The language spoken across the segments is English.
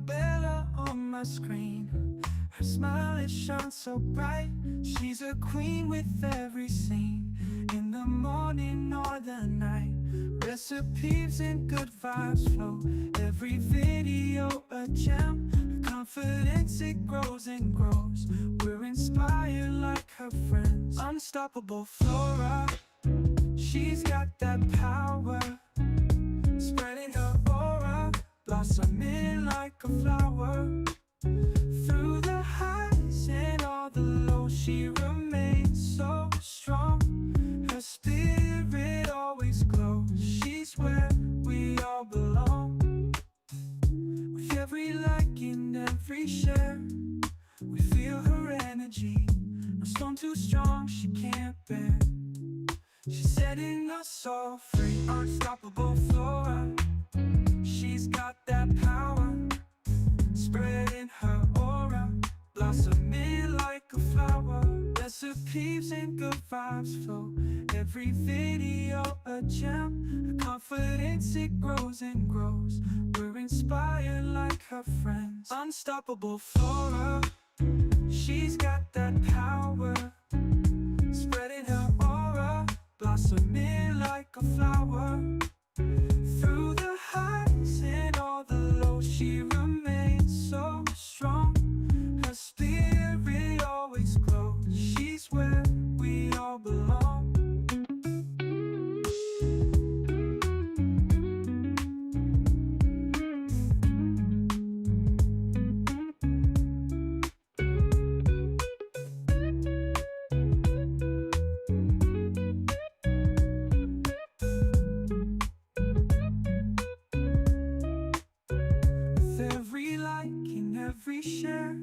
Bella on my screen. Her smile, it shines so bright. She's a queen with every scene. In the morning or the night, recipes and good vibes flow. Every video a gem. Her confidence, it grows and grows. We're inspired like her friends. Unstoppable Flora, she's got that power, spreading her aura, blossoming like a flower. Through the highs and all the lows, she remains so strong. Her spirit always glows. She's where we all belong. With every like and every share, we feel her energy. No storm too strong she can't bear. She's setting us all free. Unstoppable Flora, she's got that power, spreading her aura, blossoming like a flower. Recipes and good vibes flow. Every video a gem. Her confidence, it grows and grows. We're inspired like her friends. Unstoppable Flora, she's got that power, spreading her aura, blossoming like a flower. Through the highs and all the lows, she remains so strong. Her spirit always glows. She's where we all belong. With every like and every share,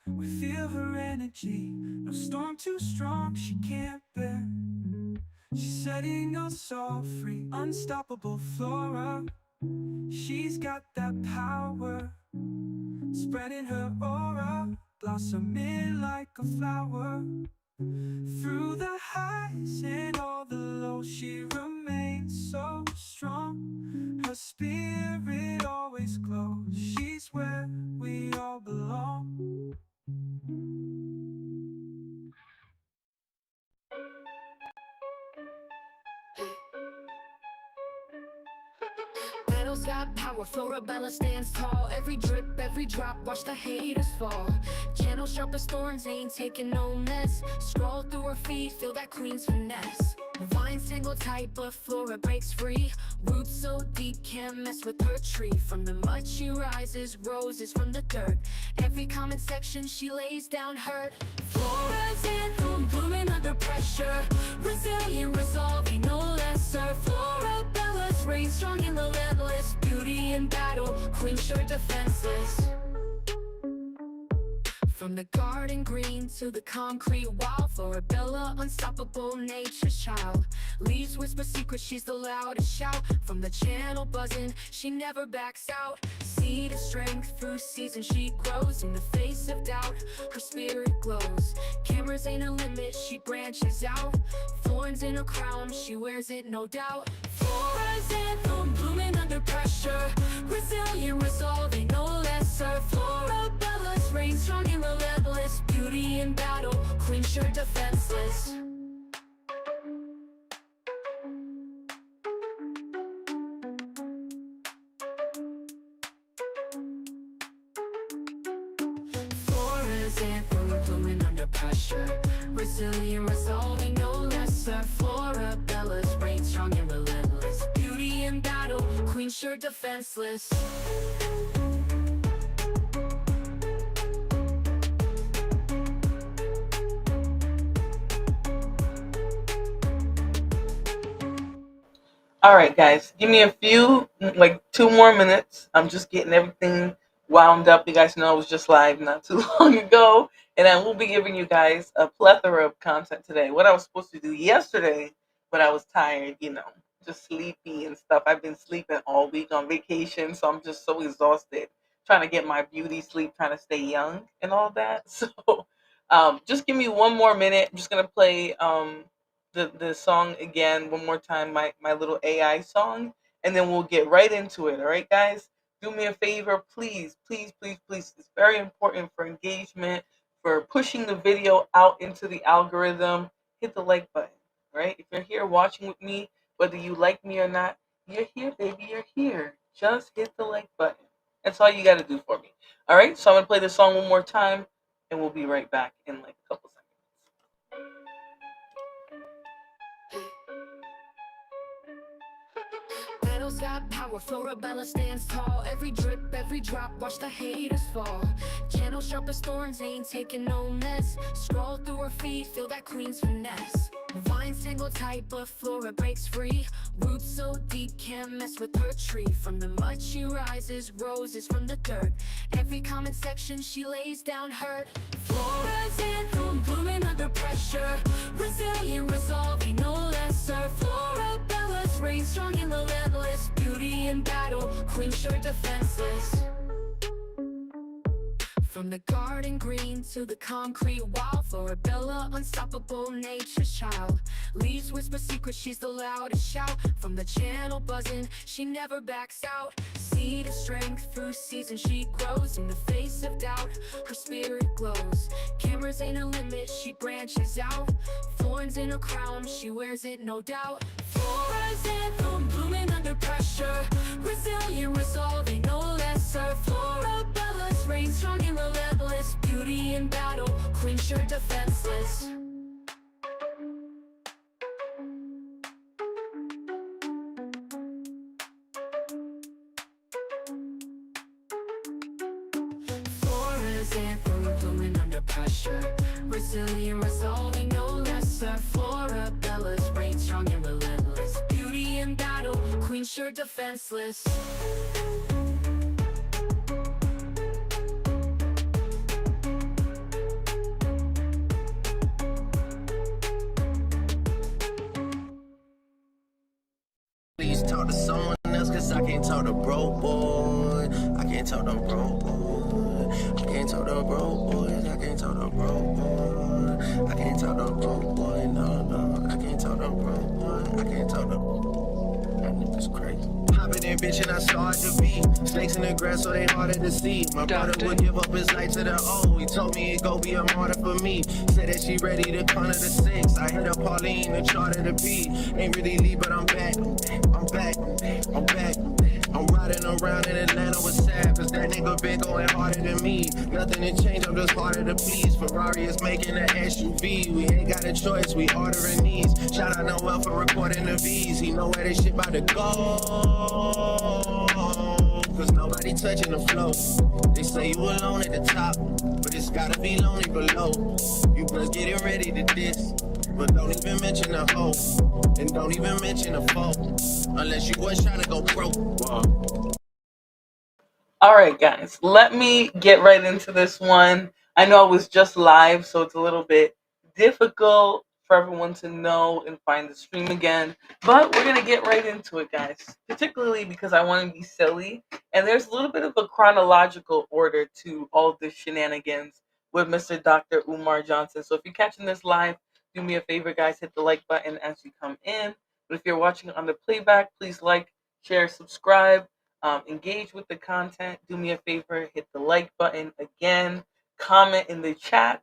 we feel her energy. No storm too strong she can't bear. She's setting us all free. Unstoppable Flora, she's got that power, spreading her aura, blossoming like a flower. Through the highs and all the lows, she remains so strong. Her spirit always glows. She's where we all belong. Battles got power, Florabella stands tall. Every drip, every drop, watch the haters fall. Channel sharp as thorns, ain't taking no mess. Scroll through her feed, feel that queen's finesse. Vines tangle tight, but Flora breaks free. Roots so deep, can't mess with her tree. From the mud she rises, roses from the dirt. Every comment section she lays down hurt. Flora's anthem, blooming under pressure. Resilient, resolving, no lesser. Florabella's reign strong and relentless. Beauty in battle, queen sure defenseless. From the garden green to the concrete wall, Florabella, unstoppable nature's child. Leaves whisper secrets, she's the loudest shout. From the channel buzzing, she never backs out. Seed of strength, through season she grows. In the face of doubt, her spirit glows. Cameras ain't a limit, she branches out. Thorns in her crown, she wears it no doubt. Flora's anthem, blooming under pressure. Resilient, resolving, no lesser. Florabella's reign strong and relentless. Beauty in battle, queen sure defenseless. Flora's anthem, blooming under pressure. Resilient, resolving, no lesser. Florabella's reign strong and relentless. Beauty in battle, queen sure defenseless. All right, guys, give me a few, like 2 more minutes. I'm just getting everything wound up. You guys know I was just live not too long ago, and I will be giving you guys a plethora of content today. What I was supposed to do yesterday, but I was tired, just sleepy and stuff. I've been sleeping all week on vacation, so I'm just so exhausted trying to get my beauty sleep, trying to stay young and all that. So, just give me 1 more minute. I'm just gonna play the song again one more time, my little AI song, and then we'll get right into it. All right, guys. do me a favor, please, please, please, please. It's very important for engagement, for pushing the video out into the algorithm. Hit the like button, right? If you're here watching with me, whether you like me or not, you're here, baby, you're here. Just hit the like button. That's all you got to do for me. All right, so I'm going to play this song one more time, and we'll be right back in like a couple seconds. Petals got power, Florabella stands tall. Every drip, every drop, watch the haters fall. Channel sharp as thorns, ain't taking no mess. Scroll through her feet, feel that queen's finesse. Vines tangle tight, but Flora breaks free. Roots so deep, can't mess with her tree. From the mud she rises, roses from the dirt. Every comment section she lays down hurt. Flora's anthem, blooming under pressure. Resilient, resolving, no lesser. Florabella's reign strong and relentless. Beauty in battle, queen sure defenseless. From the garden green to the concrete wall, Florabella, unstoppable nature's child. Leaves whisper secrets, she's the loudest shout. From the channel buzzing, she never backs out. Seed of strength, through seasons she grows. In the face of doubt, her spirit glows. Cameras ain't a limit, she branches out. Thorns in her crown, she wears it no doubt. Flora's anthem, blooming under pressure. Resilient, resolving, no lesser. Florabella's reign strong and relentless. Beauty in battle, queen sure defenseless. Flora's anthem, blooming under pressure. Resilient, resolving, no lesser. Florabella's reign strong and relentless. Beauty in battle, queen sure defenseless. Please talk to someone else, cause I can't talk to broke boy. I can't talk to broke boy. I can't talk to broke boys. I can't talk to broke boy. I can't talk to broke boy. No, no. I can't talk to broke boy. I can't talk to. That nigga's crazy. Hopping in, bitch, and I saw it to be. Snakes in the grass, so they harder to see. My brother would give up his life to the O. He told me he'd go be a martyr for me. Said that she ready to corner the 6. I hit up Pauline and charter the P. Ain't really leave, but I'm back. I'm back. I'm back. I'm riding around in Atlanta with Sav, cause that nigga been going harder than me. Nothing to change, I'm just harder to please. Ferrari is making an SUV. We ain't got a choice, we ordering these. Shout out Noel for recording the V's. He know where this shit about to go. Cause nobody touching the flow. They say you alone at the top, but it's gotta be lonely below. You just getting ready to diss, but don't even mention a hoe. And don't even mention a foe, unless you was trying to go broke. All right, guys, let me get right into this one. I know I was just live, so it's a little bit difficult for everyone to know and find the stream again. But we're going to get right into it, guys, particularly because I want to be silly. And there's a little bit of a chronological order to all the shenanigans with Mr. Dr. Umar Johnson. So if you're catching this live, do me a favor, guys, hit the like button as you come in. But if you're watching on the playback, please like, share, subscribe, engage with the content. Do me a favor, hit the like button again, comment in the chat,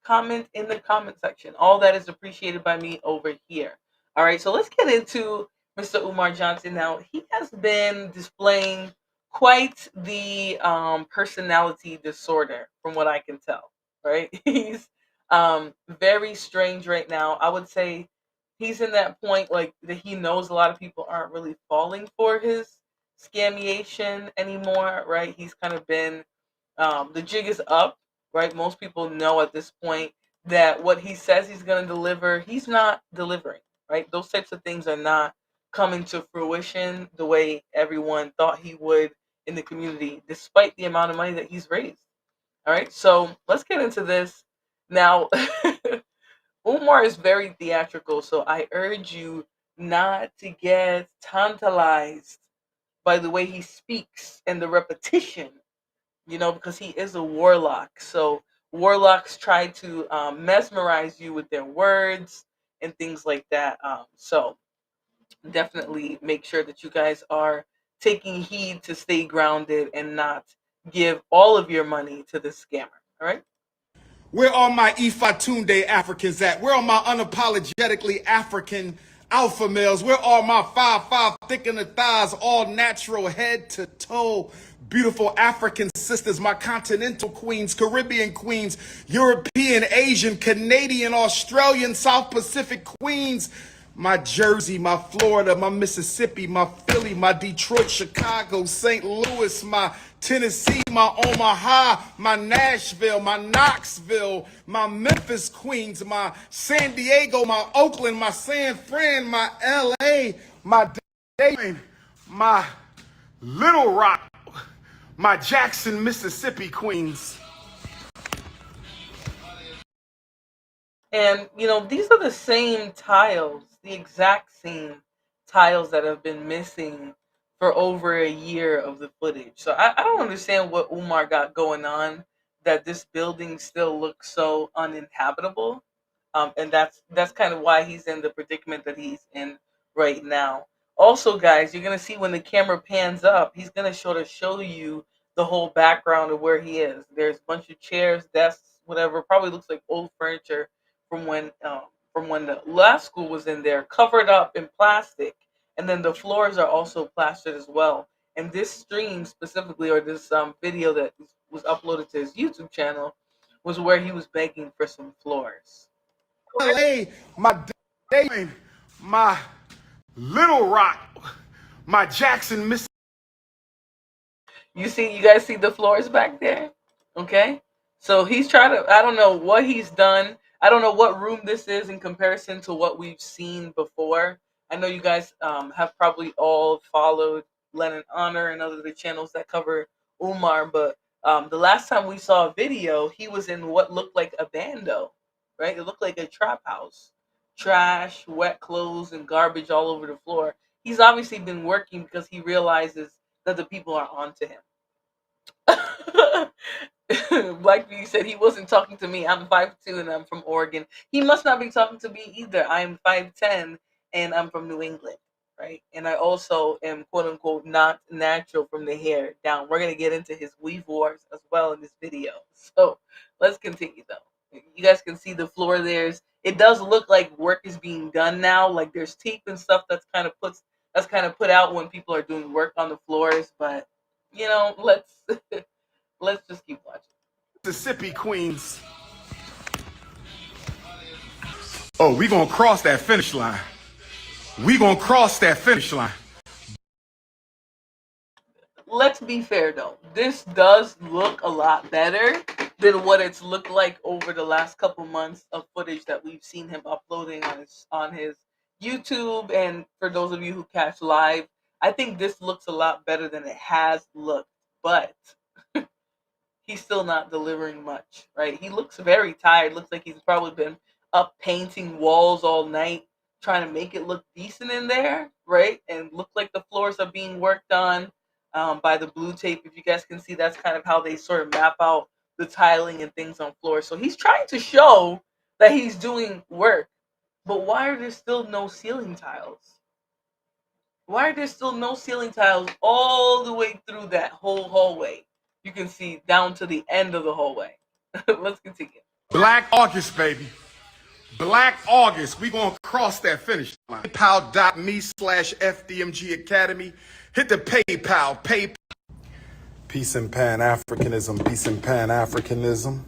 comment in the comment section. All that is appreciated by me over here. All right, so let's get into Mr. Umar Johnson now. He has been displaying quite the personality disorder from what I can tell, right? He's very strange right now. I would say he's in that point like that he knows a lot of people aren't really falling for his scammiation anymore, right? He's kind of been the jig is up, right? Most people know at this point that what he says he's going to deliver, he's not delivering, right? Those types of things are not coming to fruition the way everyone thought he would in the community, despite the amount of money that he's raised. All right, so let's get into this. Now, Umar is very theatrical, so I urge you not to get tantalized by the way he speaks and the repetition, because he is a warlock. So warlocks try to mesmerize you with their words and things like that. So definitely make sure that you guys are taking heed to stay grounded and not give all of your money to the scammer. All right. Where are my Fdmg Africans at? Where are my unapologetically African alpha males? Where are my 5'5" thick in the thighs, all natural head to toe? Beautiful African sisters, my continental queens, Caribbean queens, European, Asian, Canadian, Australian, South Pacific queens, my Jersey, my Florida, my Mississippi, my Philly, my Detroit, Chicago, St. Louis, my Tennessee, my Omaha, my Nashville, my Knoxville, my Memphis Queens, my San Diego, my Oakland, my San Fran, my LA, my Dayton, my Little Rock, my Jackson, Mississippi Queens. And these are the same tiles, the exact same tiles that have been missing for over a year of the footage. So I don't understand what Umar got going on, that this building still looks so uninhabitable. And that's kind of why he's in the predicament that he's in right now. Also, guys, you're gonna see when the camera pans up, he's gonna sort of show you the whole background of where he is. There's a bunch of chairs, desks, whatever. Probably looks like old furniture from when the last school was in there, covered up in plastic, and then the floors are also plastered as well. And this stream specifically, or this video that was uploaded to his YouTube channel, was where he was begging for some floors. LA, my Dayton, my Little Rock, my Jackson, Mississippi. You guys see the floors back there? Okay. So he's trying to, I don't know what he's done. I don't know what room this is in comparison to what we've seen before. I know you guys have probably all followed Lennon Honor and other channels that cover Umar, but the last time we saw a video, he was in what looked like a bando, right? It looked like a trap house. Trash, wet clothes, and garbage all over the floor. He's obviously been working because he realizes that the people are onto him. Black Beauty said he wasn't talking to me. I'm 5'2" and I'm from Oregon. He must not be talking to me either. I'm 5'10" and I'm from New England, right? And I also am quote unquote not natural from the hair down. We're gonna get into his weave wars as well in this video. So let's continue though. You guys can see the floor. It does look like work is being done now. Like there's tape and stuff that's kind of put out when people are doing work on the floors. But let's let's just keep watching. Mississippi Queens. Oh, we gonna cross that finish line. We gonna cross that finish line. Let's be fair though. This does look a lot better than what it's looked like over the last couple months of footage that we've seen him uploading on his YouTube. And for those of you who catch live, I think this looks a lot better than it has looked. But he's still not delivering much, right? He looks very tired. Looks like he's probably been up painting walls all night, trying to make it look decent in there, right? And look like the floors are being worked on by the blue tape. If you guys can see, that's kind of how they sort of map out the tiling and things on floors. So he's trying to show that he's doing work. But why are there still no ceiling tiles? Why are there still no ceiling tiles all the way through that whole hallway? You can see down to the end of the hallway. Let's continue. Black August, baby. Black August. We gonna cross that finish line. PayPal.me/FDMG Academy. Hit the PayPal. Peace and Pan-Africanism. Peace and Pan-Africanism.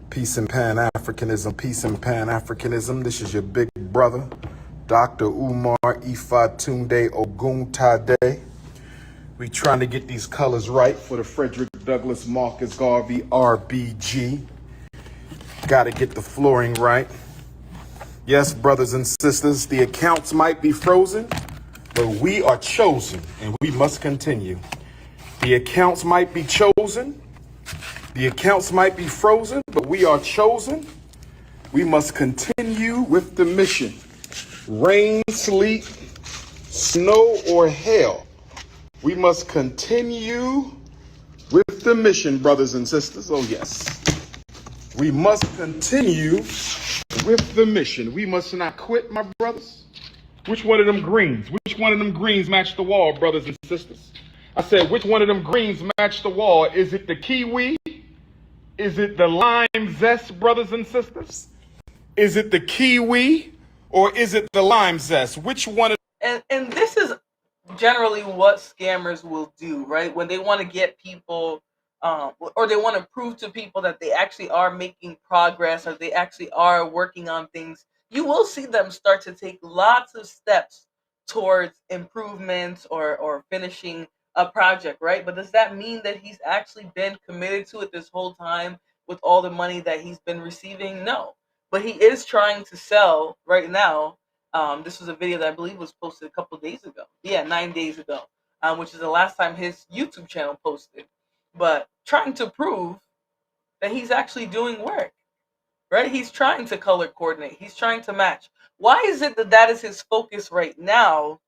Peace and Pan-Africanism. Peace and Pan-Africanism. This is your big brother, Dr. Umar Fdmg Oguntade. We trying to get these colors right for the Frederick Douglass Marcus Garvey RBG. Got to get the flooring right. Yes, brothers and sisters, the accounts might be frozen, but we are chosen and we must continue. The accounts might be chosen. The accounts might be frozen, but we are chosen. We must continue with the mission. Rain, sleet, snow, or hail. We must continue with the mission, brothers and sisters. Oh, yes. We must continue with the mission. We must not quit, my brothers. Which one of them greens? Which one of them greens match the wall, brothers and sisters? I said, which one of them greens match the wall? Is it the kiwi? Is it the lime zest, brothers and sisters? Is it the kiwi or is it the lime zest? Which one? And this is generally what scammers will do, right? When they want to get people, or they want to prove to people that they actually are making progress or they actually are working on things, you will see them start to take lots of steps towards improvements or finishing a project, right? But does that mean that he's actually been committed to it this whole time with all the money that he's been receiving? No. But he is trying to sell right now. This was a video that I believe was posted a couple of days ago. Yeah, 9 days ago, which is the last time his YouTube channel posted. But trying to prove that he's actually doing work, right? He's trying to color coordinate. He's trying to match. Why is it that that is his focus right now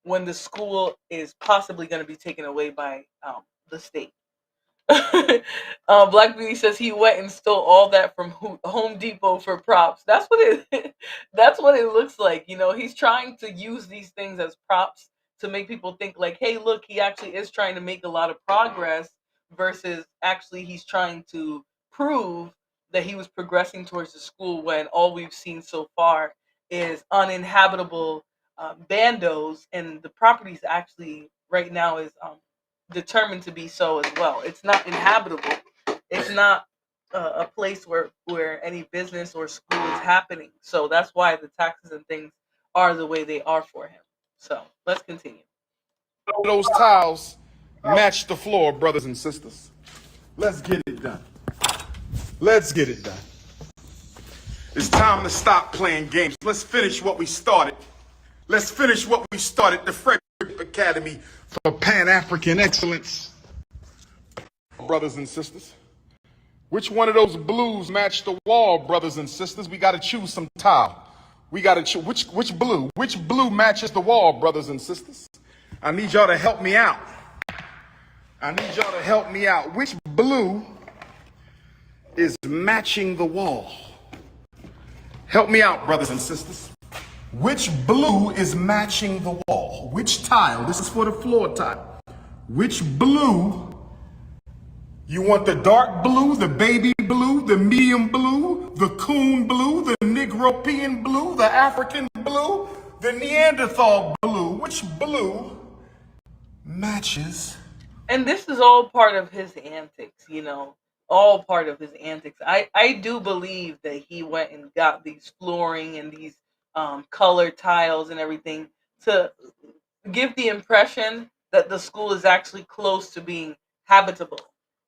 when the school is possibly going to be taken away by the state? Black Beauty says he went and stole all that from Home Depot for props. That's what it. That's what it looks like. You know, he's trying to use these things as props to make people think like, hey, look, he actually is trying to make a lot of progress. Versus actually, he's trying to prove that he was progressing towards the school when all we've seen so far is uninhabitable bandos, and the properties actually right now is determined to be so as well. It's not inhabitable. It's not a place where any business or school is happening. So that's why the taxes and things are the way they are for him. So let's continue. Those tiles match the floor, brothers and sisters. Let's get it done. Let's get it done. It's time to stop playing games. Let's finish what we started. Let's finish what we started, the Frederick Academy for Pan-African Excellence. Brothers and sisters, which one of those blues match the wall, brothers and sisters? We got to choose some tile. We got to choose which blue matches the wall, brothers and sisters? I need y'all to help me out. I need y'all to help me out. Which blue is matching the wall? Help me out, brothers and sisters. Which blue is matching the wall? Which tile? This is for the floor tile. Which blue? You want the dark blue, the baby blue, the medium blue, the coon blue, the Negropean blue, the African blue, the Neanderthal blue? Which blue matches? And this is all part of his antics, you know, all part of his antics. I do believe that he went and got these flooring and these colored tiles and everything to give the impression that the school is actually close to being habitable.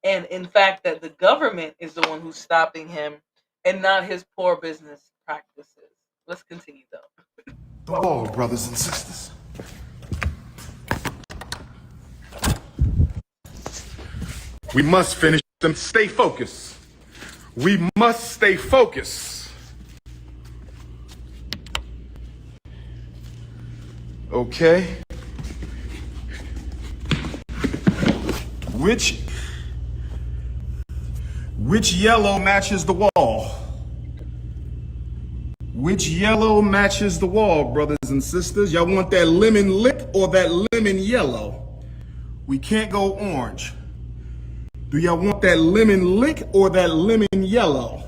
And in fact, that the government is the one who's stopping him and not his poor business practices. Let's continue though. The wall, brothers and sisters. We must finish them. Stay focused. We must stay focused. Okay. Which yellow matches the wall? Which yellow matches the wall, brothers and sisters? Y'all want that lemon lip or that lemon yellow? We can't go orange. Do y'all want that lemon lick or that lemon yellow?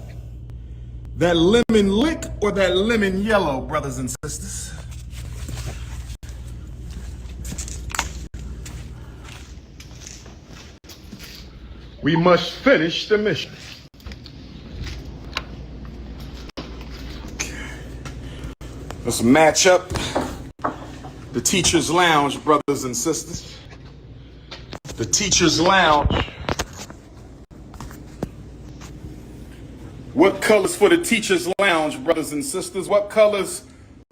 That lemon lick or that lemon yellow, brothers and sisters? We must finish the mission. Let's match up the teacher's lounge, brothers and sisters. The teacher's lounge. What colors for the teacher's lounge, brothers and sisters? What colors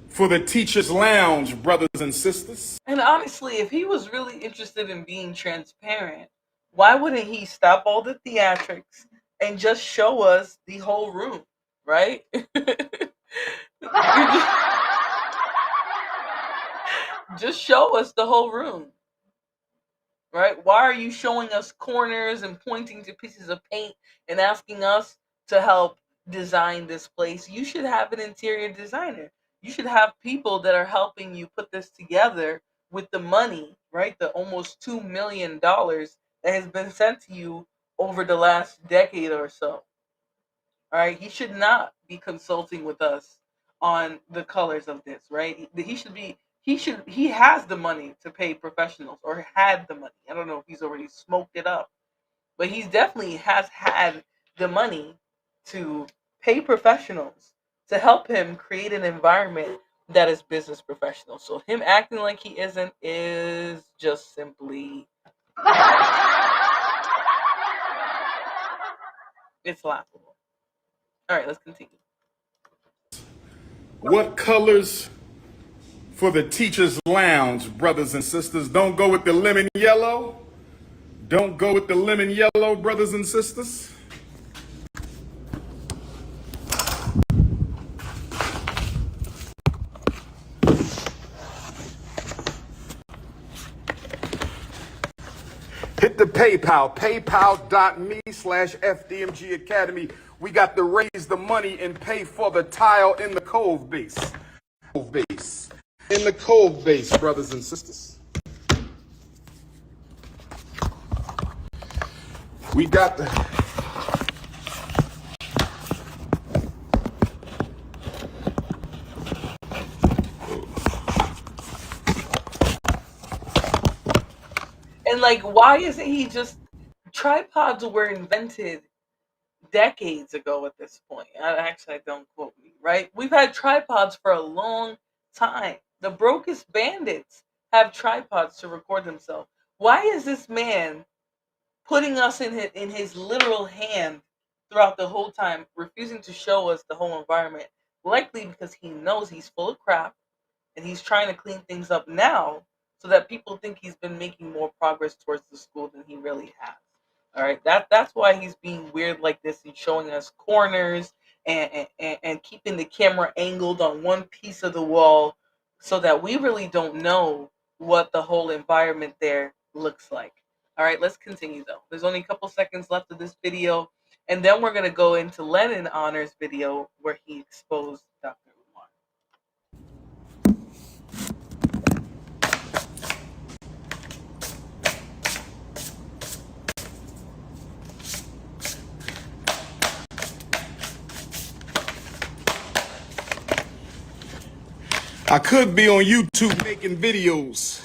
for the teacher's lounge, brothers and sisters? And honestly, if he was really interested in being transparent, why wouldn't he stop all the theatrics and just show us the whole room, right? Just show us the whole room, right? Why are you showing us corners and pointing to pieces of paint and asking us to help design this place? You should have an interior designer. You should have people that are helping you put this together with the money, right? The almost $2 million that has been sent to you over the last decade or so. All right, he should not be consulting with us on the colors of this, right? He has the money to pay professionals, or had the money. I don't know if he's already smoked it up, but he's definitely has had the money to pay professionals to help him create an environment that is business professional. So him acting like he isn't is just simply, it's laughable. All right, let's continue. What colors for the teacher's lounge, brothers and sisters? Don't go with the lemon yellow. Don't go with the lemon yellow, brothers and sisters. Hit the PayPal, paypal.me/FDMG Academy. We got to raise the money and pay for the tile in the cove base. In the cove base, brothers and sisters. We got the... And like, why isn't he just, tripods were invented decades ago at this point. Actually, don't quote me, right? We've had tripods for a long time. The brokest bandits have tripods to record themselves. Why is this man putting us in his literal hand throughout the whole time, refusing to show us the whole environment? Likely because he knows he's full of crap and he's trying to clean things up now so that people think he's been making more progress towards the school than he really has. All right, that's why he's being weird like this and showing us corners and keeping the camera angled on one piece of the wall so that we really don't know what the whole environment there looks like. All right, let's continue though. There's only a couple seconds left of this video, and then we're gonna go into Lennon Honors video where he exposed Dr. Umar. I could be on YouTube making videos.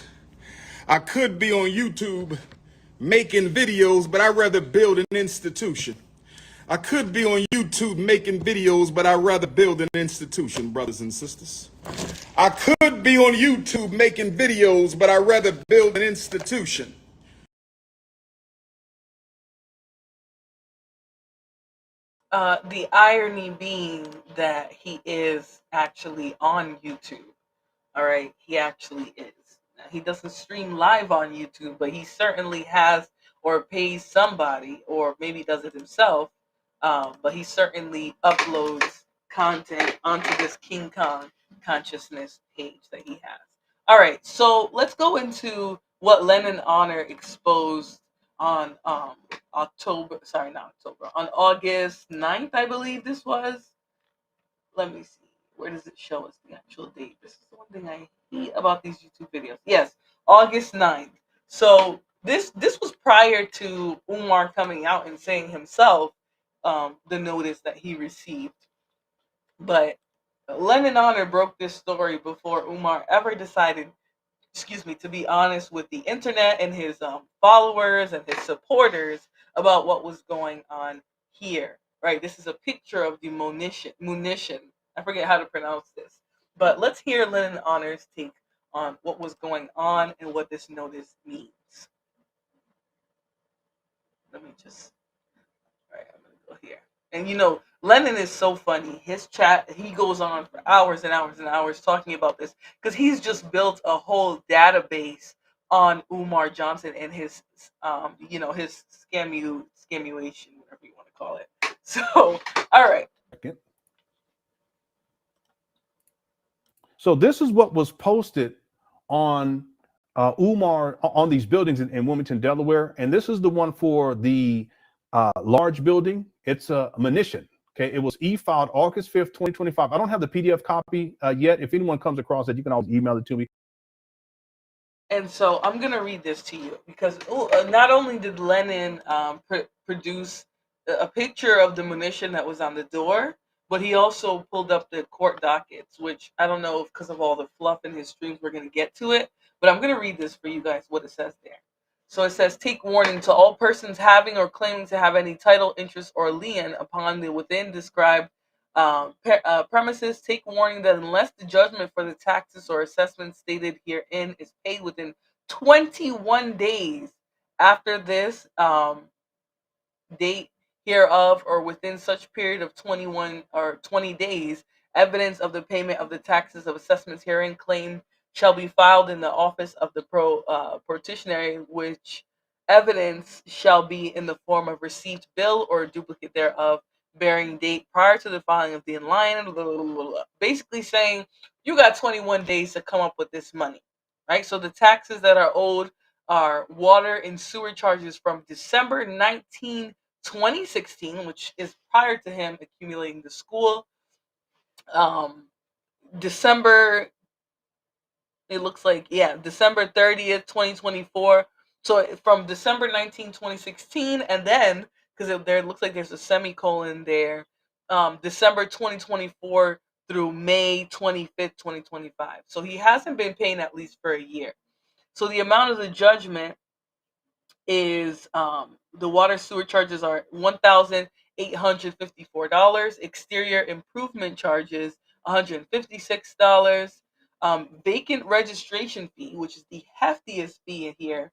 I could be on YouTube making videos, but I'd rather build an institution. I could be on YouTube making videos, but I'd rather build an institution, brothers and sisters. I could be on YouTube making videos, but I'd rather build an institution. The irony being that he is actually on YouTube. All right, he actually is. Now, he doesn't stream live on YouTube, but he certainly has or pays somebody, or maybe does it himself. But he certainly uploads content onto this King Kong consciousness page that he has. All right, so let's go into what Lennon Honor exposed on on August 9th, I believe this was. Let me see. Where does it show us the actual date? This is the one thing I hate about these YouTube videos. Yes, August 9th. So this was prior to Umar coming out and saying himself the notice that he received. But Lennon Honor broke this story before Umar ever decided, to be honest with the internet and his followers and his supporters about what was going on here. Right, this is a picture of the munition. I forget how to pronounce this, but let's hear Lennon Honor's take on what was going on and what this notice means. Let me just. All right, I'm gonna go here. And Lennon is so funny. His chat, he goes on for hours and hours and hours talking about this because he's just built a whole database on Umar Johnson and his, his scamuation, whatever you want to call it. So, all right. So this is what was posted on Umar on these buildings in Wilmington, Delaware, and this is the one for the large building. It's a munition. Okay, it was e-filed August 5th, 2025. I don't have the PDF copy yet. If anyone comes across it, you can always email it to me. And so I'm going to read this to you because not only did Lennon produce a picture of the munition that was on the door, but he also pulled up the court dockets, which I don't know if because of all the fluff in his streams, we're going to get to it. But I'm going to read this for you guys, what it says there. So it says, take warning to all persons having or claiming to have any title, interest, or lien upon the within described premises. Take warning that unless the judgment for the taxes or assessments stated herein is paid within 21 days after this date hereof, or within such period of 21 or 20 days, evidence of the payment of the taxes of assessments herein claimed shall be filed in the office of the petitionary, which evidence shall be in the form of received bill or a duplicate thereof, bearing date prior to the filing of the in-line, basically saying you got 21 days to come up with this money, right? So the taxes that are owed are water and sewer charges from December 19, 2016, which is prior to him accumulating the school. December, it looks like, yeah, December 30th, 2024. So from December 19, 2016, and then, because there looks like there's a semicolon there, December 2024 through May 25th, 2025. So he hasn't been paying at least for a year. So the amount of the judgment is the water sewer charges are $1,854. Exterior improvement charges $156. Vacant registration fee, which is the heftiest fee in here,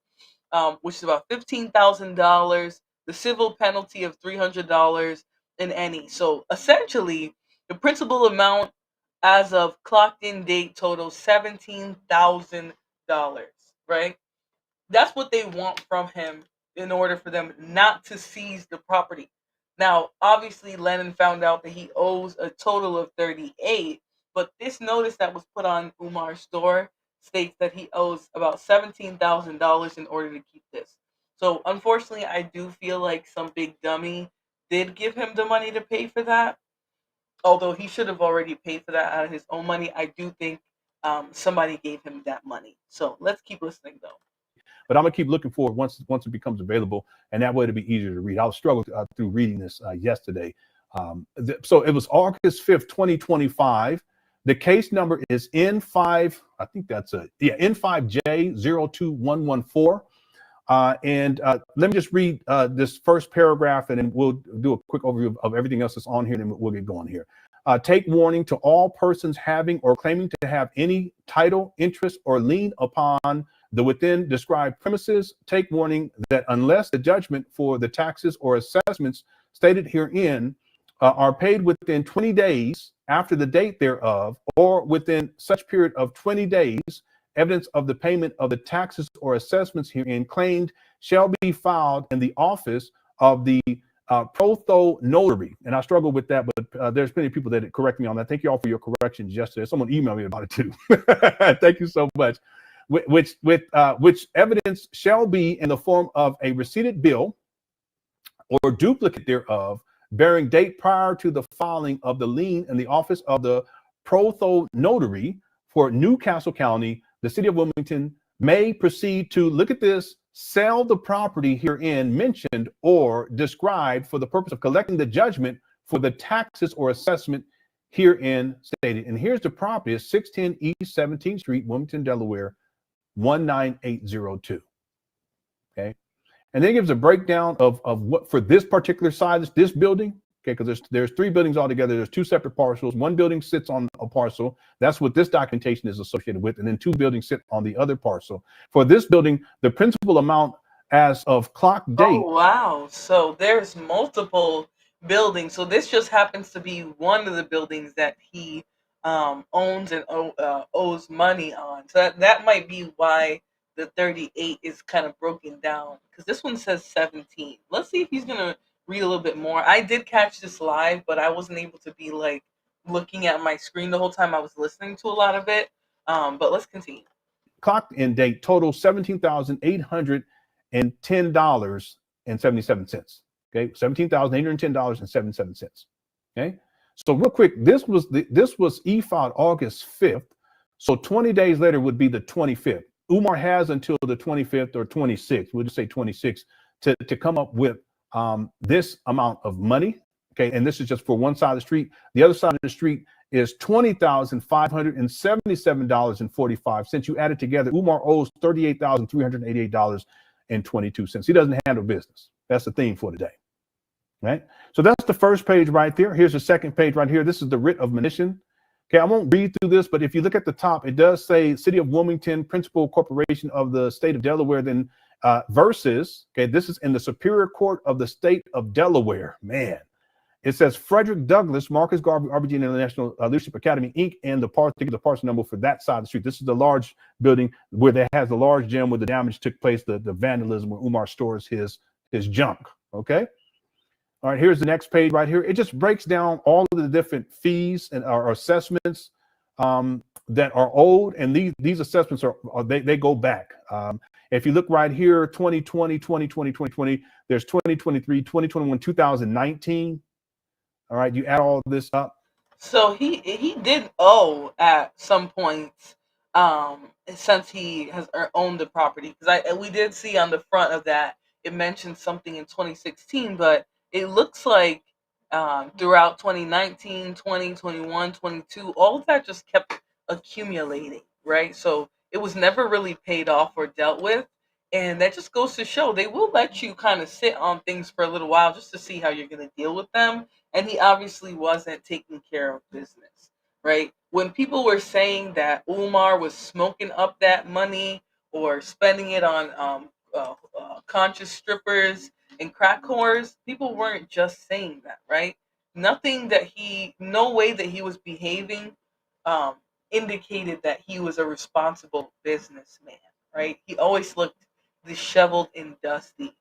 which is about $15,000. The civil penalty of $300 and any. So essentially, the principal amount as of clocked in date totals $17,000. Right? That's what they want from him in order for them not to seize the property. Now, obviously, Lennon found out that he owes a total of 38, but this notice that was put on Umar's door states that he owes about $17,000 in order to keep this. So, unfortunately, I do feel like some big dummy did give him the money to pay for that. Although he should have already paid for that out of his own money, I do think somebody gave him that money. So let's keep listening, though. But I'm gonna keep looking for it once it becomes available, and that way it'll be easier to read. I was struggling through reading this yesterday. So it was August 5th, 2025. The case number is N5. I think that's N5J02114. And let me just read this first paragraph, and then we'll do a quick overview of everything else that's on here, and then we'll get going here. Take warning to all persons having or claiming to have any title, interest, or lien upon the within described premises. Take warning that unless the judgment for the taxes or assessments stated herein are paid within 20 days after the date thereof, or within such period of 20 days, evidence of the payment of the taxes or assessments herein claimed shall be filed in the office of the protho notary. And I struggle with that, but there's plenty of people that correct me on that. Thank you all for your corrections yesterday. Someone emailed me about it too. Thank you so much. Which evidence shall be in the form of a receipted bill or duplicate thereof, bearing date prior to the filing of the lien in the office of the protho notary for Newcastle County, the city of Wilmington, may proceed to, look at this, sell the property herein mentioned or described for the purpose of collecting the judgment for the taxes or assessment herein stated. And here's the property: it's 610 East 17th Street, Wilmington, Delaware, 19802. Okay. And then it gives a breakdown of what for this particular size, this building. Okay, because there's three buildings altogether. There's two separate parcels. One building sits on a parcel. That's what this documentation is associated with. And then two buildings sit on the other parcel. For this building, the principal amount as of clock date. Oh, wow. So there's multiple buildings. So this just happens to be one of the buildings that he owns and owes money on. So that might be why the 38 is kind of broken down, because this one says 17. Let's see if he's going to read a little bit more. I did catch this live, but I wasn't able to be like looking at my screen the whole time. I was listening to a lot of it. But let's continue. Clock in date total $17,810.77. Okay, $17,810.77. Okay. So real quick, this was e-filed August 5th. So 20 days later would be the 25th. Umar has until the 25th or 26th, we'll just say 26th, to come up with this amount of money. Okay, and this is just for one side of the street. The other side of the street is $20,577.45. You add it together, Umar owes $38,388.22. He doesn't handle business. That's the theme for today. Right? So that's the first page right there. Here's the second page right here. This is the writ of monition. Okay, I won't read through this, but if you look at the top, it does say City of Wilmington, Principal Corporation of the State of Delaware, then versus, okay, this is in the Superior Court of the State of Delaware. Man, it says Frederick Douglass, Marcus Garvey, RBG International Leadership Academy, Inc., and the parcel number for that side of the street. This is the large building where there has the large gym where the damage took place, the vandalism where Umar stores his junk. Okay. All right, here's the next page right here. It just breaks down all of the different fees and or assessments that are owed, and these assessments they go back. If you look right here, 2020, 2020, 2020, there's 2023, 2021, 2019. All right, you add all this up. So he did owe at some points, since he has owned the property, because we did see on the front of that it mentioned something in 2016, but it looks like throughout 2019, 20, 21, 22, all of that just kept accumulating, right? So it was never really paid off or dealt with. And that just goes to show they will let you kind of sit on things for a little while just to see how you're going to deal with them. And he obviously wasn't taking care of business, right? When people were saying that Umar was smoking up that money or spending it on conscious strippers and crack whores, people weren't just saying that, right? No way that he was behaving indicated that he was a responsible businessman, right? He always looked disheveled and dusty,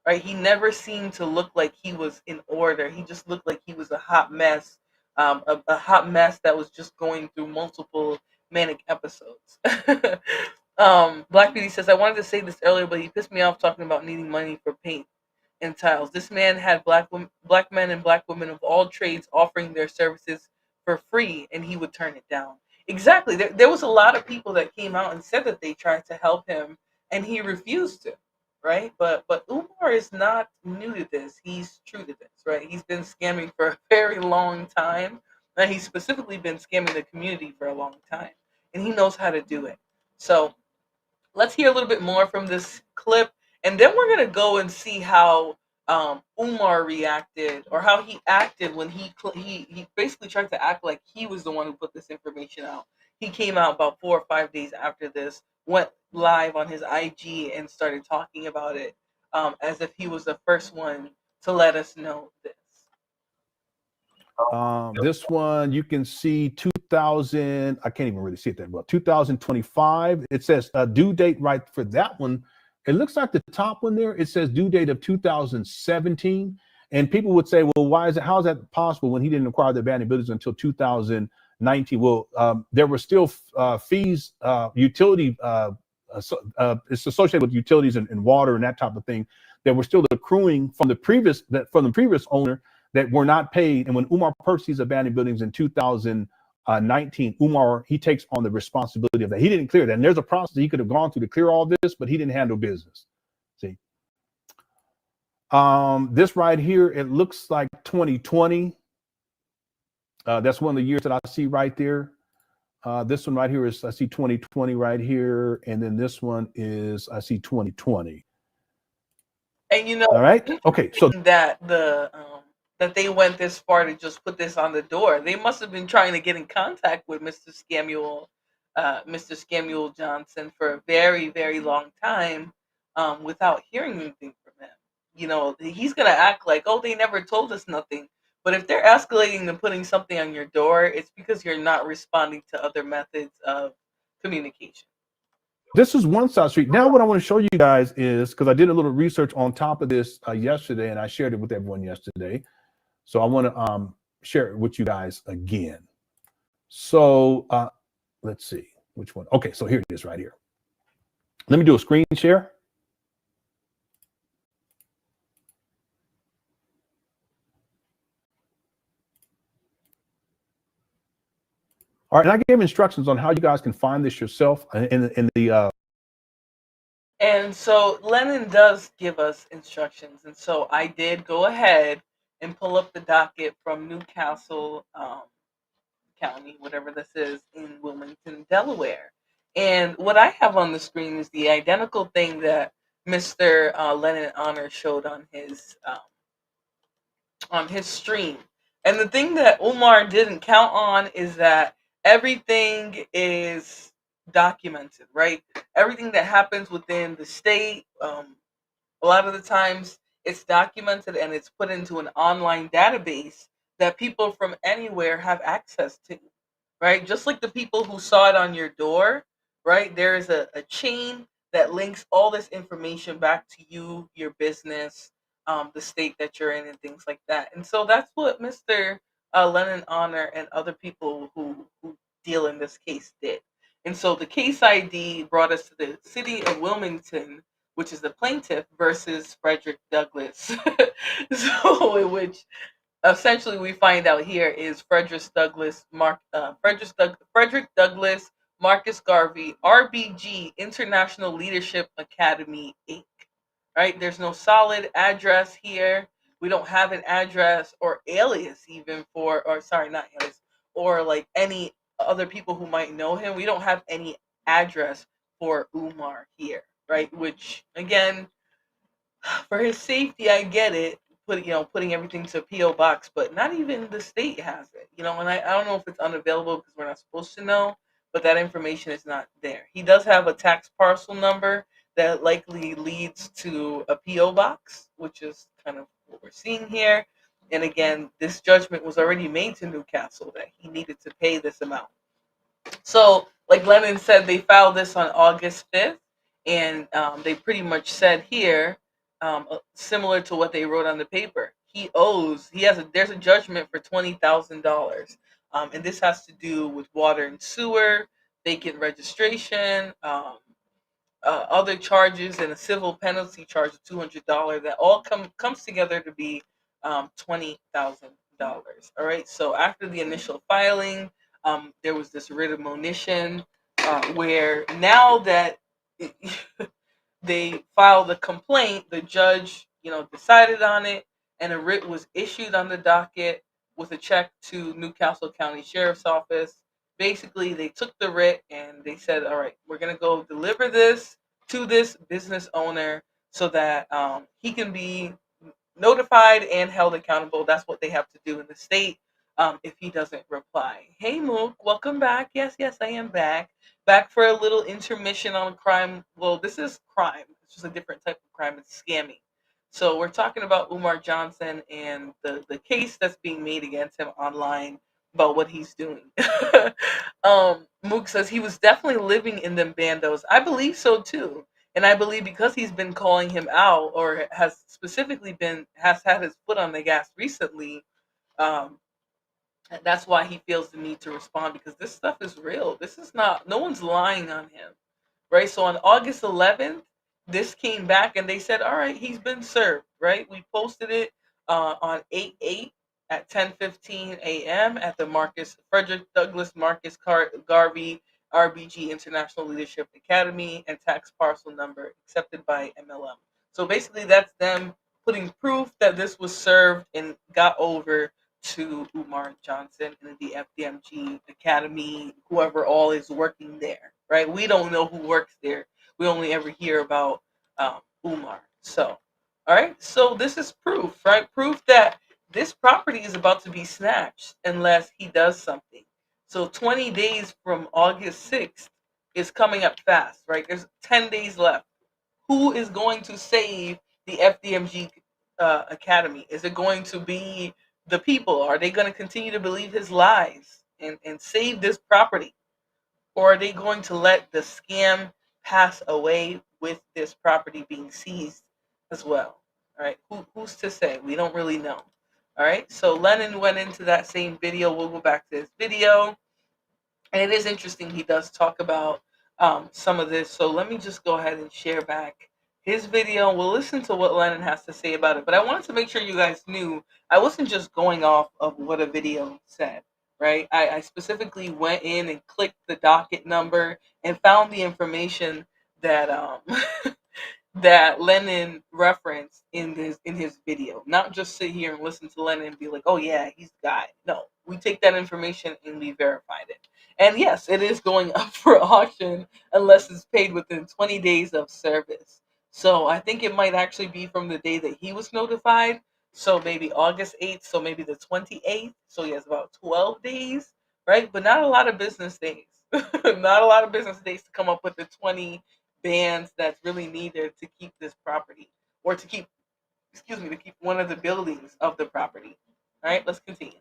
right? He never seemed to look like he was in order. He just looked like he was a hot mess, a hot mess that was just going through multiple manic episodes. Black Beauty says, I wanted to say this earlier, but he pissed me off talking about needing money for paint and tiles. This man had black men and black women of all trades offering their services for free, and he would turn it down. Exactly. There was a lot of people that came out and said that they tried to help him, and he refused to, right? But Umar is not new to this. He's true to this, right? He's been scamming for a very long time, and he's specifically been scamming the community for a long time, and he knows how to do it. So let's hear a little bit more from this clip, and then we're gonna go and see how Umar reacted, or how he acted when he basically tried to act like he was the one who put this information out. He came out about 4 or 5 days after this, went live on his IG and started talking about it, as if he was the first one to let us know this. This one you can see 2000. I can't even really see it that well. 2025. It says due date right for that one. It looks like the top one there. It says due date of 2017. And people would say, well, why is it? How is that possible when he didn't acquire the abandoned buildings until 2019? Well, there were still fees, utility. It's associated with utilities and water and that type of thing that were still accruing from the previous owner that were not paid. And when Umar purchased these abandoned buildings in 2019, Umar, he takes on the responsibility of that. He didn't clear that. And there's a process he could have gone through to clear all this, but he didn't handle business. See, this right here, it looks like 2020. That's one of the years that I see right there. This one right here is, I see 2020 right here. And then this one is, I see 2020. And all right. Okay. So that that they went this far to just put this on the door. They must have been trying to get in contact with Mr. Scamuel Johnson for a very, very long time, without hearing anything from him. You know, he's gonna act like, oh, they never told us nothing. But if they're escalating and putting something on your door, it's because you're not responding to other methods of communication. This is one side street. Now what I want to show you guys is, because I did a little research on top of this yesterday, and I shared it with everyone yesterday. So I want to share it with you guys again. So let's see which one. Okay, so here it is right here. Let me do a screen share. All right, and I gave instructions on how you guys can find this yourself in the. And so Lennon does give us instructions. And so I did go ahead and pull up the docket from Newcastle County, whatever this is, in Wilmington, Delaware. And what I have on the screen is the identical thing that Mr. Lennon Honor showed on his stream. And the thing that Umar didn't count on is that everything is documented, right? Everything that happens within the state, a lot of the times it's documented and it's put into an online database that people from anywhere have access to, right? Just like the people who saw it on your door, right? There is a chain that links all this information back to you, your business, the state that you're in, and things like that. And so that's what Mr. Lennon Honor and other people who deal in this case did. And so the case ID brought us to the city of Wilmington, which is the plaintiff, versus Frederick Douglass. So, in which essentially we find out here is Frederick Douglass, Marcus Garvey, RBG, International Leadership Academy, Inc. Right? There's no solid address here. We don't have an address or alias even or sorry, not alias, or like any other people who might know him. We don't have any address for Umar here, right? Which again, for his safety, I get it. Putting everything to a PO box, but not even the state has it. And I don't know if it's unavailable because we're not supposed to know, but that information is not there. He does have a tax parcel number that likely leads to a PO box, which is kind of what we're seeing here. And again, this judgment was already made to Newcastle that he needed to pay this amount. So, like Lennon said, they filed this on August 5th, and they pretty much said here, similar to what they wrote on the paper, there's a judgment for $20,000, and this has to do with water and sewer, vacant registration, other charges, and a civil penalty charge of $200. That all comes together to be $20,000. All right. So after the initial filing, there was this writ of monition, where now that they filed the complaint, the judge, decided on it, and a writ was issued on the docket with a check to Newcastle County Sheriff's Office. Basically, they took the writ and they said, all right, we're going to go deliver this to this business owner so that he can be notified and held accountable. That's what they have to do in the state if he doesn't reply. Hey, Mook, welcome back. Yes, I am back. Back for a little intermission on crime. Well, this is crime. It's just a different type of crime. It's scamming. So we're talking about Umar Johnson and the case that's being made against him online about what he's doing. Mook says he was definitely living in them bandos. I believe so too. And I believe because he's been calling him out, or has had his foot on the gas recently, that's why he feels the need to respond, because this stuff is real. This is not, no one's lying on him, right? So on August 11th, this came back and they said, all right, he's been served, right? We posted it on 8/8 at 10:15 a.m. at the Frederick Douglass Marcus Garvey RBG International Leadership Academy, and tax parcel number accepted by MLM. So basically that's them putting proof that this was served and got over to Umar Johnson and the Fdmg Academy, whoever all is working there, right? We don't know who works there. We only ever hear about Umar. So, all right. So this is proof, right? Proof that this property is about to be snatched unless he does something. So 20 days from August 6th is coming up fast, right? There's 10 days left. Who is going to save the Fdmg Academy? Is it going to be the people? Are they going to continue to believe his lies and save this property? Or are they going to let the scam pass away with this property being seized as well? All right, who's to say? We don't really know. All right, so Lennon went into that same video. We'll go back to his video. And it is interesting, he does talk about some of this. So let me just go ahead and share back his video. We'll listen to what Lennon has to say about it. But I wanted to make sure you guys knew I wasn't just going off of what a video said. right? I specifically went in and clicked the docket number and found the information that that Lennon referenced in his video. Not just sit here and listen to Lennon and be like, "Oh yeah, he's the guy." No, we take that information and we verified it. And yes, it is going up for auction unless it's paid within 20 days of service. So I think it might actually be from the day that he was notified. So maybe August 8th, so maybe the 28th. So he has about 12 days, right? But not a lot of business days. Not a lot of business days to come up with the 20 bands that's really needed to keep this property or to keep, excuse me, to keep one of the buildings of the property. All right, let's continue.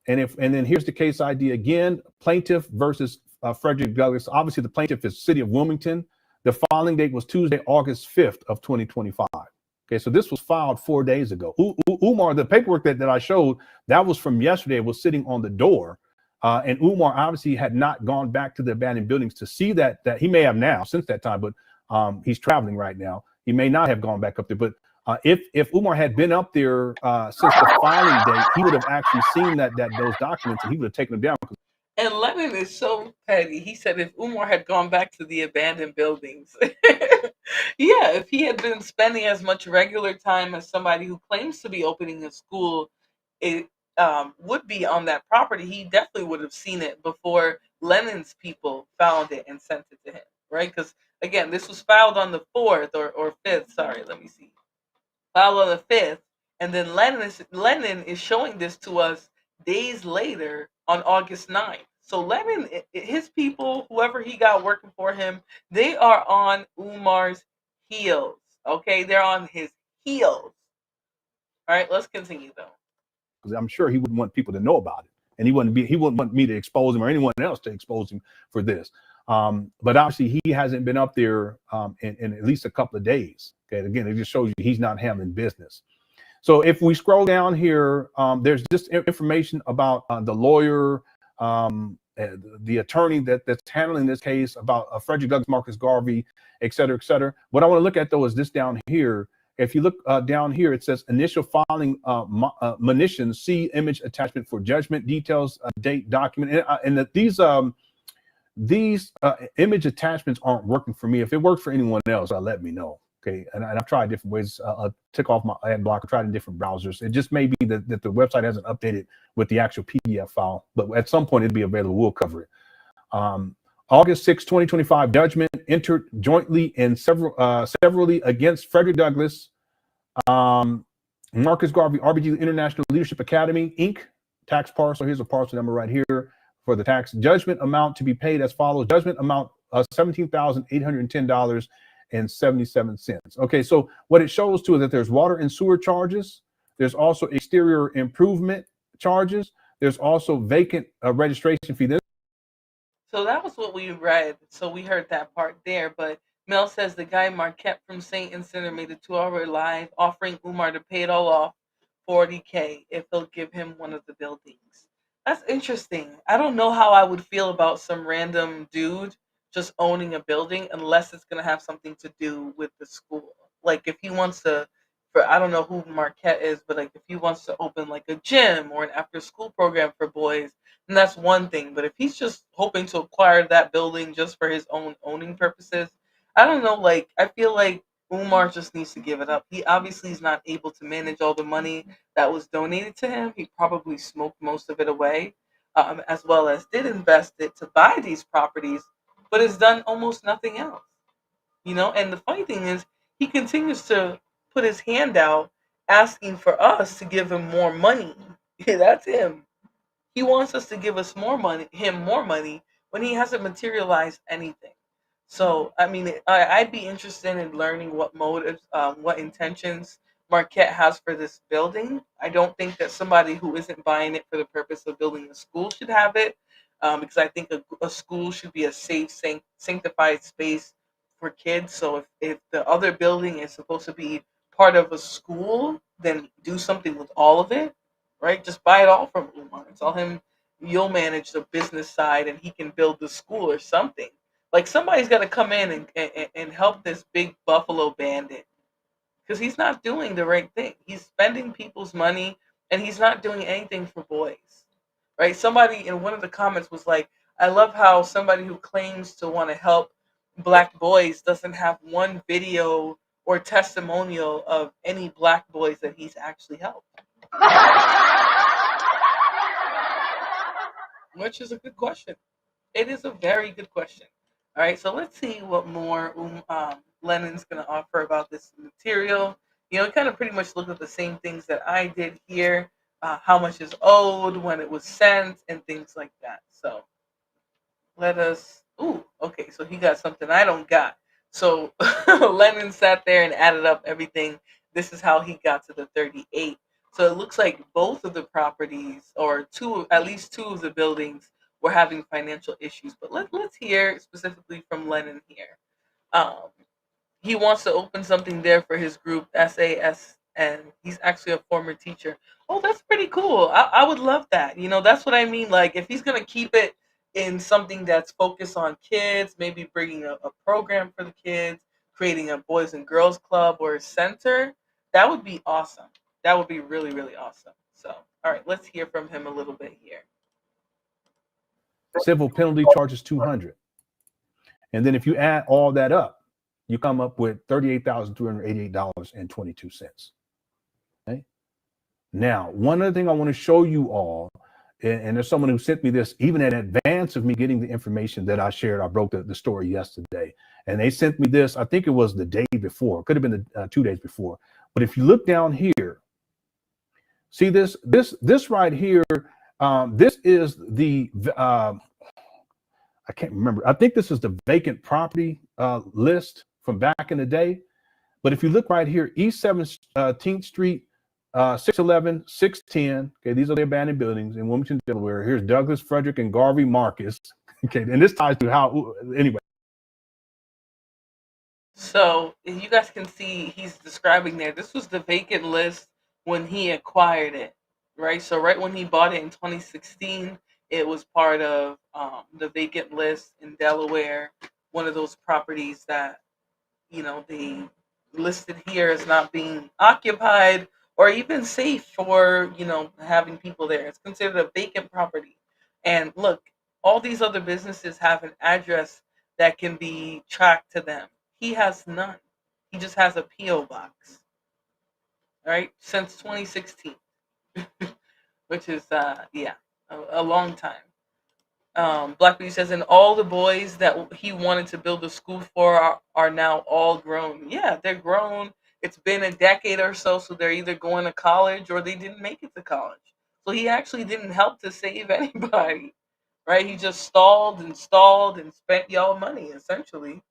And then here's the case ID again: plaintiff versus Frederick Douglass. Obviously, the plaintiff is City of Wilmington. The filing date was Tuesday, August 5th of 2025. Okay, so this was filed 4 days ago. Umar, the paperwork that I showed, that was from yesterday. It was sitting on the door. And Umar obviously had not gone back to the abandoned buildings to see that he may have now since that time, but he's traveling right now. He may not have gone back up there. But if Umar had been up there since the filing date, he would have actually seen that those documents and he would have taken them down. And Lennon is so petty. He said if Umar had gone back to the abandoned buildings, yeah, if he had been spending as much regular time as somebody who claims to be opening a school, it would be on that property, he definitely would have seen it before Lennon's people found it and sent it to him, right? Because again, this was filed on the 4th or 5th. Sorry, let me see. Filed on the 5th, and then Lennon is showing this to us days later on August 9th. So Lennon, his people, whoever he got working for him, they are on Umar's heels. Okay, they're on his heels. All right, let's continue though. Because I'm sure he wouldn't want people to know about it, and he wouldn't want me to expose him or anyone else to expose him for this. But obviously, he hasn't been up there in at least a couple of days. Okay, again, it just shows you he's not handling business. So if we scroll down here, there's just information about the lawyer, the attorney that's handling this case, about Frederick Douglass, Marcus Garvey, et cetera, et cetera. What I want to look at though is this down here. If you look down here, it says initial filing monitions, see image attachment for judgment, details, date, document. And that these image attachments aren't working for me. If it worked for anyone else, let me know. Okay, and I've tried different ways. Took off my ad blocker, tried in different browsers. It just may be that the website hasn't updated with the actual PDF file, but at some point it'll be available. We'll cover it. August 6, 2025, judgment entered jointly and severally against Frederick Douglass, Marcus Garvey, RBG International Leadership Academy, Inc., tax parcel. Here's a parcel number right here for the tax. Judgment amount to be paid as follows. Judgment amount $17,810.77. Okay, so what it shows too is that there's water and sewer charges. There's also exterior improvement charges. There's also vacant registration fee. So that was what we read. So we heard that part there. But Mel says the guy Marquette from St. Center made a 2-hour live offering Umar to pay it all off, $40K, if he'll give him one of the buildings. That's interesting. I don't know how I would feel about some random dude just owning a building unless it's going to have something to do with the school. Like if he wants to, I don't know who Marquette is, but like if he wants to open like a gym or an after school program for boys, and that's one thing. But if he's just hoping to acquire that building just for his own owning purposes, I don't know. Like, I feel like Umar just needs to give it up. He obviously is not able to manage all the money that was donated to him. He probably smoked most of it away, as well as did invest it to buy these properties, but has done almost nothing else. And the funny thing is, he continues to put his hand out asking for us to give him more money. That's him. He wants us to give us him more money when he hasn't materialized anything. So, I mean, I'd be interested in learning what motives, what intentions Marquette has for this building. I don't think that somebody who isn't buying it for the purpose of building a school should have it, because I think a school should be a safe, sanctified space for kids. So if the other building is supposed to be part of a school, then do something with all of it, right? Just buy it all from Umar. Tell him you'll manage the business side and he can build the school or something. Like somebody's got to come in and help this big Buffalo bandit, because he's not doing the right thing. He's spending people's money and he's not doing anything for boys, right? Somebody in one of the comments was like, I love how somebody who claims to want to help black boys doesn't have one video or testimonial of any black boys that he's actually helped. Which is a good question. It is a very good question. All right, so let's see what more Lennon's going to offer about this material. You know, it kind of pretty much looked at the same things that I did here, how much is owed, when it was sent, and things like that. So let us. Ooh, okay, so he got something I don't got. So Lennon sat there and added up everything. This is how he got to the 38. So it looks like both of the properties, or at least two of the buildings, were having financial issues. But let's hear specifically from Lennon here. Um, he wants to open something there for his group SAS, and he's actually a former teacher. Oh, that's pretty cool. I would love that. You know, that's what I mean. Like, if he's gonna keep it in something that's focused on kids, maybe bringing a program for the kids, creating a boys and girls club or a center, that would be awesome. That would be really, really awesome. So, all right, let's hear from him a little bit here. Civil penalty charges 200. And then if you add all that up, you come up with $38,288.22. Okay. Now, one other thing I want to show you all, and there's someone who sent me this even in advance of me getting the information that I shared. I broke the story yesterday, and they sent me this. I think it was the day before. It could have been the 2 days before. But if you look down here, see this right here. This is the I can't remember. I think this is the vacant property list from back in the day. But if you look right here, East 17th Street, 611, 610. Okay, these are the abandoned buildings in Wilmington, Delaware. Here's Douglas, Frederick, and Garvey Marcus. Okay, and this ties to how, anyway. So you guys can see he's describing there. This was the vacant list when he acquired it, right? So right when he bought it in 2016, it was part of the vacant list in Delaware, one of those properties that, you know, they listed here as not being occupied or even safe for, you know, having people there. It's considered a vacant property. And look, all these other businesses have an address that can be tracked to them. He has none. He just has a P.O. box, right? Since 2016, which is, yeah, a long time. Black Beauty says, and all the boys that he wanted to build a school for are now all grown. Yeah, they're grown. It's been a decade or so, so they're either going to college or they didn't make it to college. So he actually didn't help to save anybody, right? He just stalled and spent y'all money, essentially.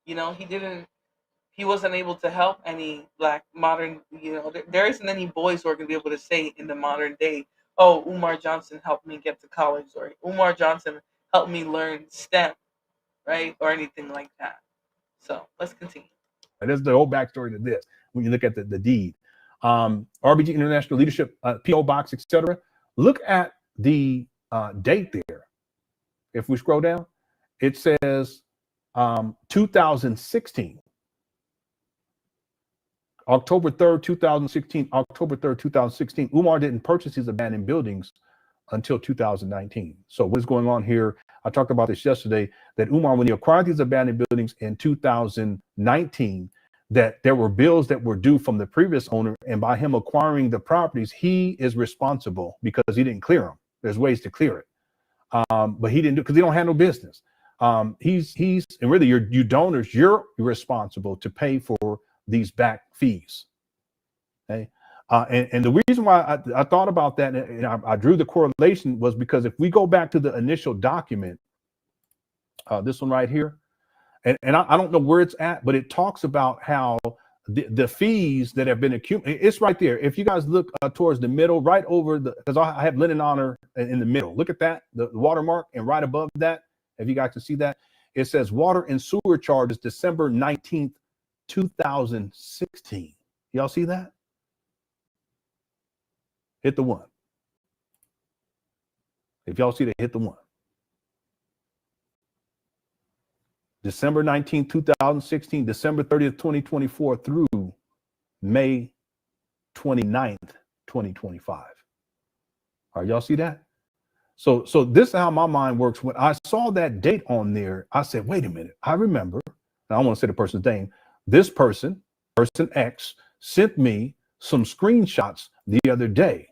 You know, he wasn't able to help any black modern, you know, there isn't any boys who are going to be able to say in the modern day, oh, Umar Johnson helped me get to college, or Umar Johnson helped me learn STEM, right? Or anything like that. So let's continue. And there's the whole backstory to this. When you look at the deed, RBG International Leadership, P.O. Box, etc. Look at the date there. If we scroll down, it says 2016. October 3rd, 2016, October 3rd, 2016. Umar didn't purchase his abandoned buildings until 2019. So what's going on here? I talked about this yesterday, that Umar, when he acquired these abandoned buildings in 2019, that there were bills that were due from the previous owner. And by him acquiring the properties, he is responsible because he didn't clear them. There's ways to clear it. But he didn't do, because he don't handle business. He's and really you donors, you're responsible to pay for these back fees. Okay. And the reason why I thought about that and I drew the correlation was because if we go back to the initial document, this one right here, and I don't know where it's at, but it talks about how the fees that have been accumulated, it's right there. If you guys look towards the middle, right over because I have Linen Honor in the middle. Look at that, the watermark, and right above that, if you guys can see that, it says water and sewer charges December 19th, 2016. Y'all see that? Hit the one. If y'all see that, hit the one. December 19th, 2016, December 30th, 2024 through May 29th, 2025. All right, y'all see that? So this is how my mind works. When I saw that date on there, I said, wait a minute, I remember, and I don't want to say the person's name. This person X, sent me some screenshots the other day.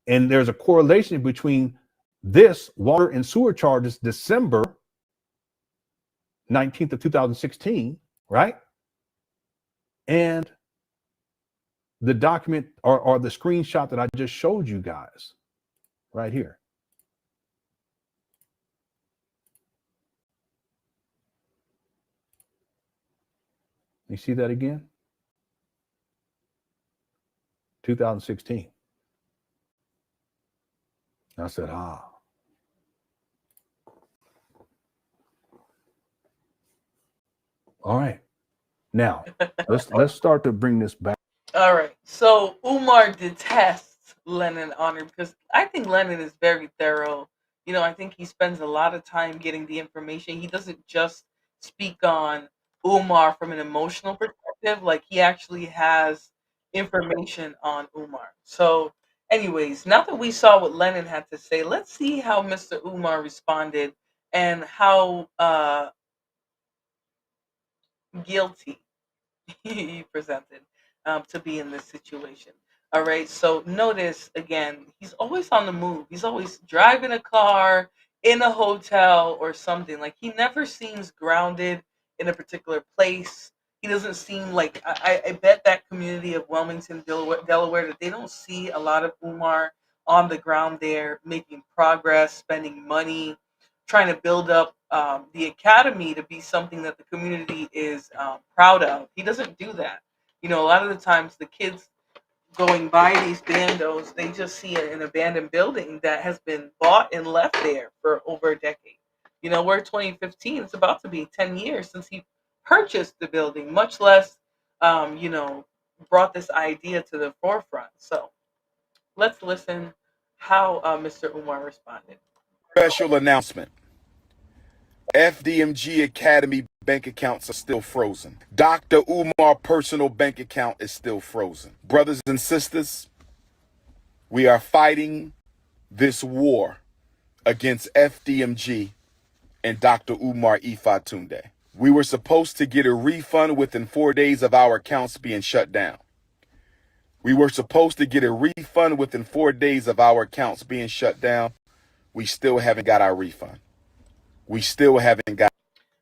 And there's a correlation between this water and sewer charges December 19th of 2016, right? And the document or the screenshot that I just showed you guys right here. You see that again? 2016. I said, All right. Now, let's start to bring this back. All right. So Umar detests Lennon Honor because I think Lennon is very thorough. I think he spends a lot of time getting the information. He doesn't just speak on Umar from an emotional perspective. Like he actually has information on Umar. So, anyways, now that we saw what Lennon had to say, let's see how Mr. Umar responded and how guilty he presented to be in this situation. All right. So notice again, he's always on the move. He's always driving a car, in a hotel, or something. Like he never seems grounded in a particular place. He doesn't seem like I bet that community of Wilmington, Delaware, that they don't see a lot of Umar on the ground there, making progress, spending money, trying to build up the academy to be something that the community is proud of. He doesn't do that. A lot of the times the kids going by these bandos, they just see an abandoned building that has been bought and left there for over a decade. We're 2015. It's about to be 10 years since he purchased the building, much less, brought this idea to the forefront. So let's listen how Mr. Umar responded. Special announcement. Fdmg Academy bank accounts are still frozen. Dr. Umar personal bank account is still frozen. Brothers and sisters, we are fighting this war against Fdmg and Dr. Umar Ifatunde. We were supposed to get a refund within 4 days of our accounts being shut down. We were supposed to get a refund within 4 days of our accounts being shut down. We still haven't got our refund. We still haven't got.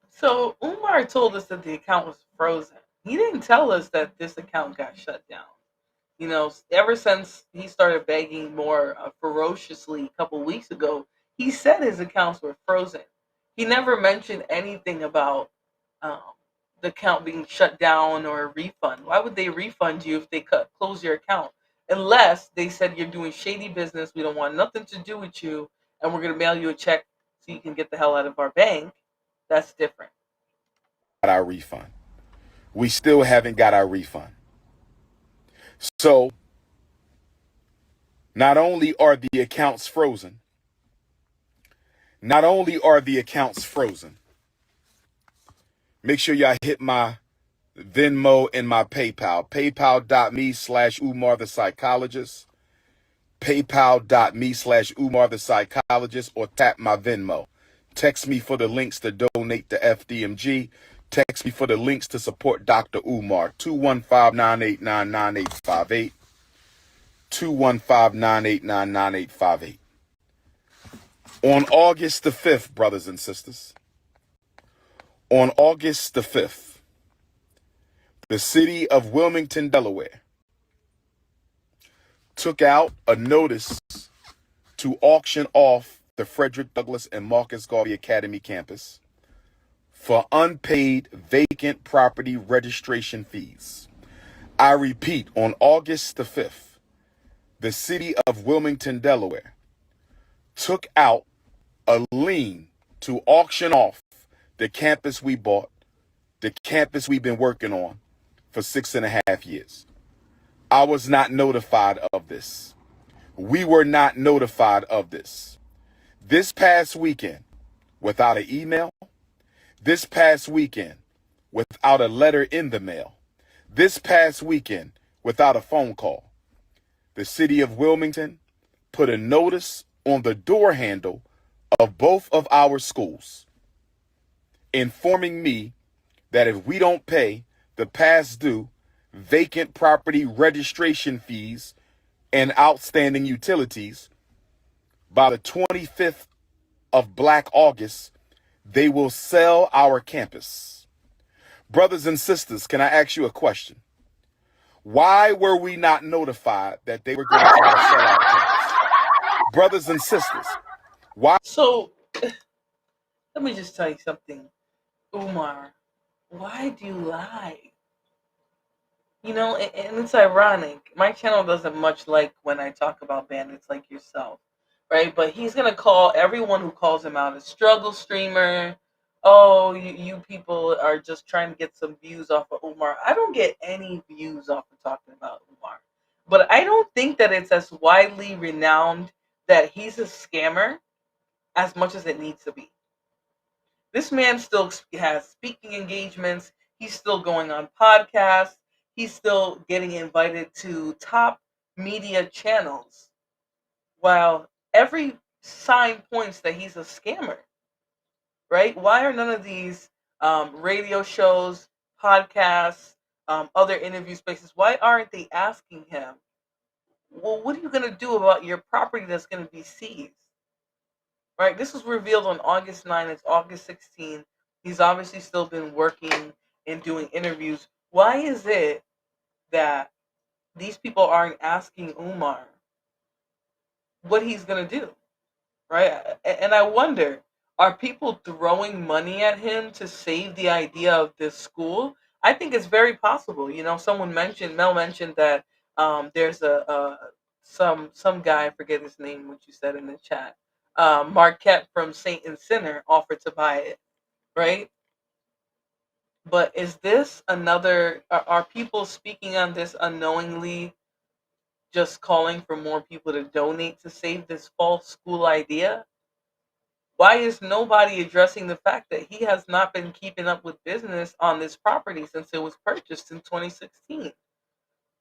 So Umar told us that the account was frozen. He didn't tell us that this account got shut down. Ever since he started begging more ferociously a couple weeks ago, he said his accounts were frozen. He never mentioned anything about the account being shut down or a refund. Why would they refund you if they close your account? Unless they said you're doing shady business, we don't want nothing to do with you, and we're going to mail you a check so you can get the hell out of our bank. That's different. Our refund. We still haven't got our refund. So, not only are the accounts frozen, make sure y'all hit my Venmo and my PayPal. PayPal.me/Umar the Psychologist. PayPal.me/Umar the Psychologist, or tap my Venmo. Text me for the links to donate to Fdmg. Text me for the links to support Dr. Umar. 215-989-9858. 215-989-9858. On August the 5th, brothers and sisters, on August the 5th, the city of Wilmington, Delaware, took out a notice to auction off the Frederick Douglass and Marcus Garvey Academy campus for unpaid vacant property registration fees. I repeat, on August the 5th, the city of Wilmington, Delaware, took out a lien to auction off the campus we bought, the campus we've been working on for 6.5 years. I was not notified of this. We were not notified of this. This past weekend, without an email, this past weekend, without a letter in the mail, this past weekend, without a phone call, the city of Wilmington put a notice on the door handle of both of our schools, informing me that if we don't pay the past due vacant property registration fees and outstanding utilities by the 25th of Black August, they will sell our campus. Brothers and sisters, can I ask you a question? Why were we not notified that they were going to try to sell our campus? Brothers and sisters, why? So let me just tell you something, Umar. Why do you lie? You know, and it's ironic. My channel doesn't much like when I talk about bandits like yourself, right? But he's gonna call everyone who calls him out a struggle streamer. Oh, you people are just trying to get some views off of Umar. I don't get any views off of talking about Umar. But I don't think that it's as widely renowned that he's a scammer as much as it needs to be. This man still has speaking engagements. He's still going on podcasts. He's still getting invited to top media channels, while every sign points that he's a scammer, right? Why are none of these radio shows, podcasts, other interview spaces, why aren't they asking him, well, what are you going to do about your property that's going to be seized? Right? This was revealed on August 9th. It's August 16th. He's obviously still been working and doing interviews. Why is it that these people aren't asking Umar what he's going to do? Right? And I wonder, are people throwing money at him to save the idea of this school? I think it's very possible. You know, Mel mentioned that there's some guy, I forget his name, what you said in the chat, Marquette from Saint and Sinner offered to buy it, right? But is this another, are people speaking on this unknowingly, just calling for more people to donate to save this false school idea? Why is nobody addressing the fact that he has not been keeping up with business on this property since it was purchased in 2016?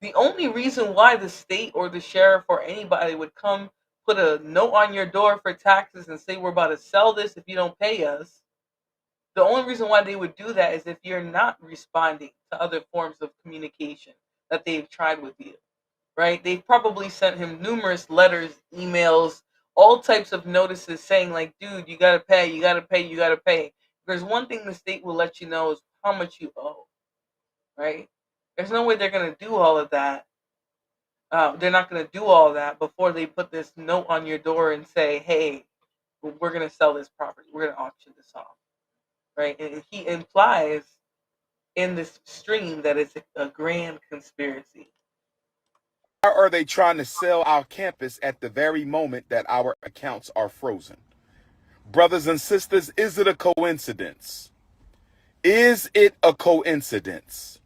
The only reason why the state or the sheriff or anybody would come put a note on your door for taxes and say we're about to sell this if you don't pay us, the only reason why they would do that is if you're not responding to other forms of communication that they've tried with you, right? They've probably sent him numerous letters, emails, all types of notices saying like, dude, you gotta pay, you gotta pay, you gotta pay. There's one thing the state will let you know is how much you owe, right? There's no way they're gonna do all of that. They're not going to do all that before they put this note on your door and say, hey, we're going to sell this property. We're going to auction this off. Right? And he implies in this stream that it's a grand conspiracy. Why are they trying to sell our campus at the very moment that our accounts are frozen? Brothers and sisters, is it a coincidence? Is it a coincidence?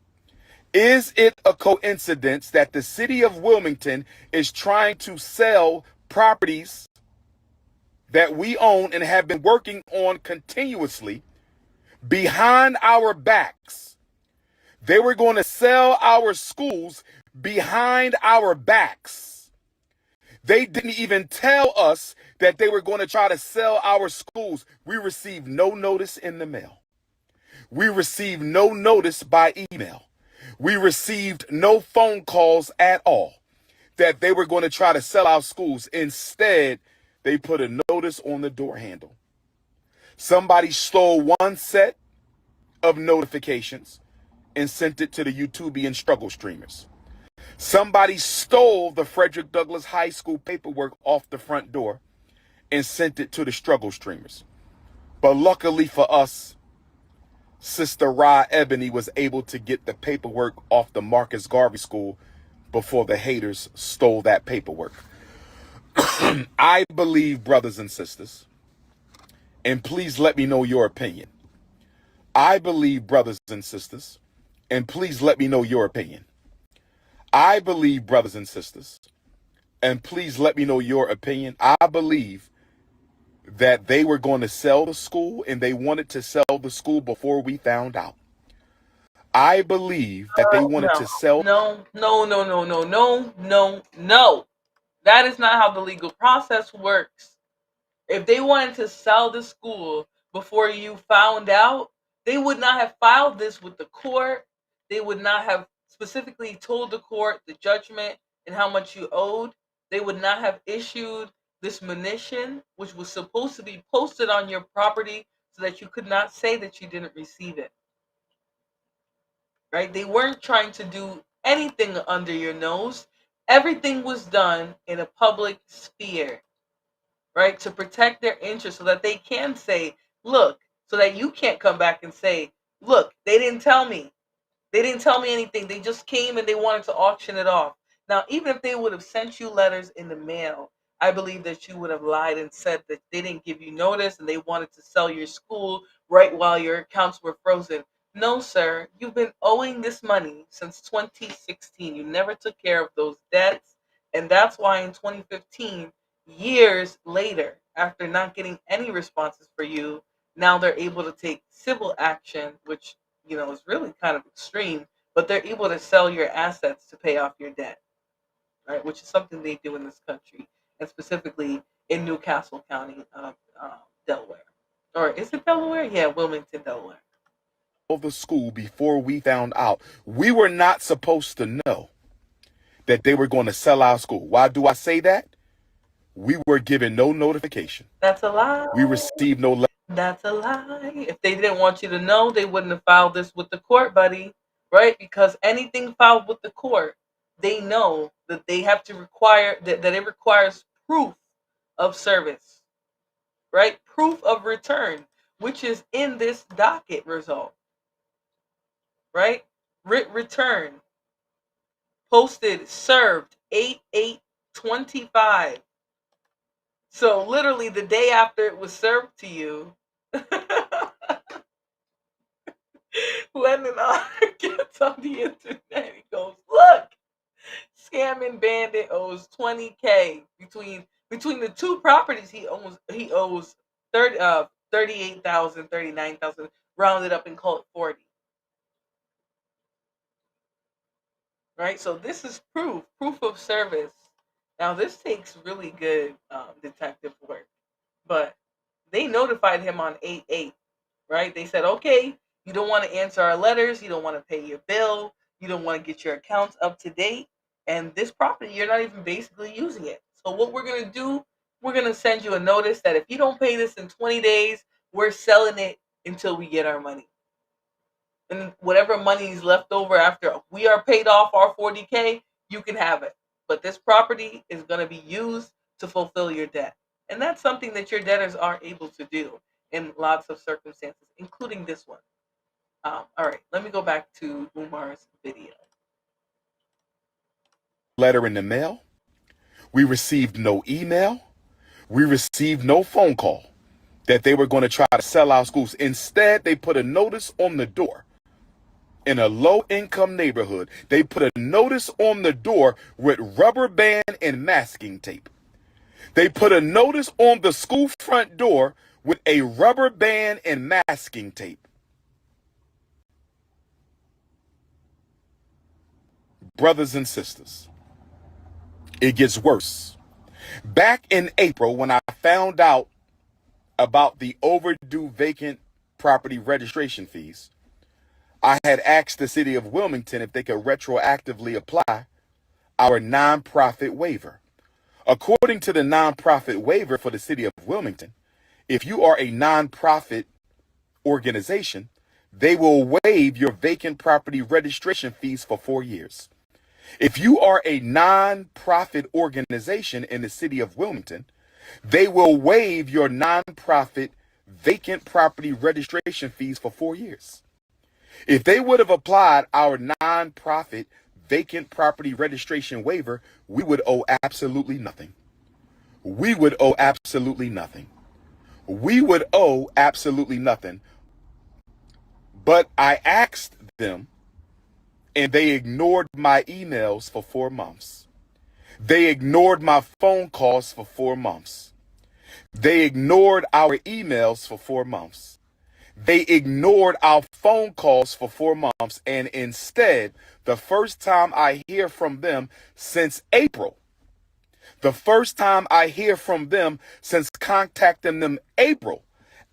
Is it a coincidence that the city of Wilmington is trying to sell properties that we own and have been working on continuously behind our backs? They were going to sell our schools behind our backs. They didn't even tell us that they were going to try to sell our schools. We received no notice in the mail. We received no notice by email. We received no phone calls at all that they were going to try to sell our schools. Instead, they put a notice on the door handle. Somebody stole one set of notifications and sent it to the YouTubian struggle streamers. Somebody stole the Frederick Douglass High School paperwork off the front door and sent it to the struggle streamers. But luckily for us, Sister Ra Ebony was able to get the paperwork off the Marcus Garvey School before the haters stole that paperwork. I believe, brothers and sisters, and please let me know your opinion. I believe, brothers and sisters, and please let me know your opinion. I believe, brothers and sisters, and please let me know your opinion. I believe that they were going to sell the school and they wanted to sell the school before we found out. I believe that they wanted to sell. No. That is not how the legal process works. If they wanted to sell the school before you found out, they would not have filed this with the court. They would not have specifically told the court the judgment and how much you owed. They would not have issued this munition, which was supposed to be posted on your property so that you could not say that you didn't receive it. Right? They weren't trying to do anything under your nose. Everything was done in a public sphere, right? To protect their interests so that they can say, look, so that you can't come back and say, look, they didn't tell me. They didn't tell me anything. They just came and they wanted to auction it off. Now, even if they would have sent you letters in the mail, I believe that you would have lied and said that they didn't give you notice and they wanted to sell your school right while your accounts were frozen. No, sir. You've been owing this money since 2016. You never took care of those debts. And that's why in 2015, years later, after not getting any responses for you, now they're able to take civil action, which is really kind of extreme, but they're able to sell your assets to pay off your debt, right? Which is something they do in this country, and specifically in Newcastle County of Delaware. Or is it Delaware? Yeah, Wilmington, Delaware. Of the school before we found out. We were not supposed to know that they were going to sell our school. Why do I say that? We were given no notification. That's a lie. We received no letter. That's a lie. If they didn't want you to know, they wouldn't have filed this with the court, buddy, right? Because anything filed with the court, they know that they have to require that it requires proof of service, right? Proof of return, which is in this docket result, right? Return posted, served 8/8/25. So literally the day after it was served to you, Lennon gets on the internet. He goes, "Look, scamming bandit owes 20K between the two properties he owns. He owes 38,000, 39,000, rounded up and call it 40." Right? So this is proof of service. Now this takes really good detective work, but they notified him on 8/8, right? They said, okay, you don't want to answer our letters, you don't want to pay your bill, you don't want to get your accounts up to date, and this property, you're not even basically using it. So what we're going to do, we're going to send you a notice that if you don't pay this in 20 days, we're selling it until we get our money. And whatever money is left over after we are paid off our 40K, you can have it. But this property is going to be used to fulfill your debt. And that's something that your debtors are able to do in lots of circumstances, including this one. All right, let me go back to Umar's video. Letter in the mail. We received no email. We received no phone call that they were going to try to sell our schools. Instead, they put a notice on the door. In a low-income neighborhood, they put a notice on the door with rubber band and masking tape. They put a notice on the school front door with a rubber band and masking tape. Brothers and sisters, it gets worse. Back in April, when I found out about the overdue vacant property registration fees, I had asked the city of Wilmington if they could retroactively apply our nonprofit waiver. According to the nonprofit waiver for the city of Wilmington, if you are a nonprofit organization, they will waive your vacant property registration fees for 4 years. If you are a nonprofit organization in the city of Wilmington, they will waive your nonprofit vacant property registration fees for 4 years. If they would have applied our nonprofit vacant property registration waiver, we would owe absolutely nothing. We would owe absolutely nothing. We would owe absolutely nothing. But I asked them, and they ignored my emails for 4 months. They ignored my phone calls for 4 months. They ignored our emails for 4 months. They ignored our phone calls for 4 months, and instead, the first time I hear from them since April, The first time I hear from them since contacting them April,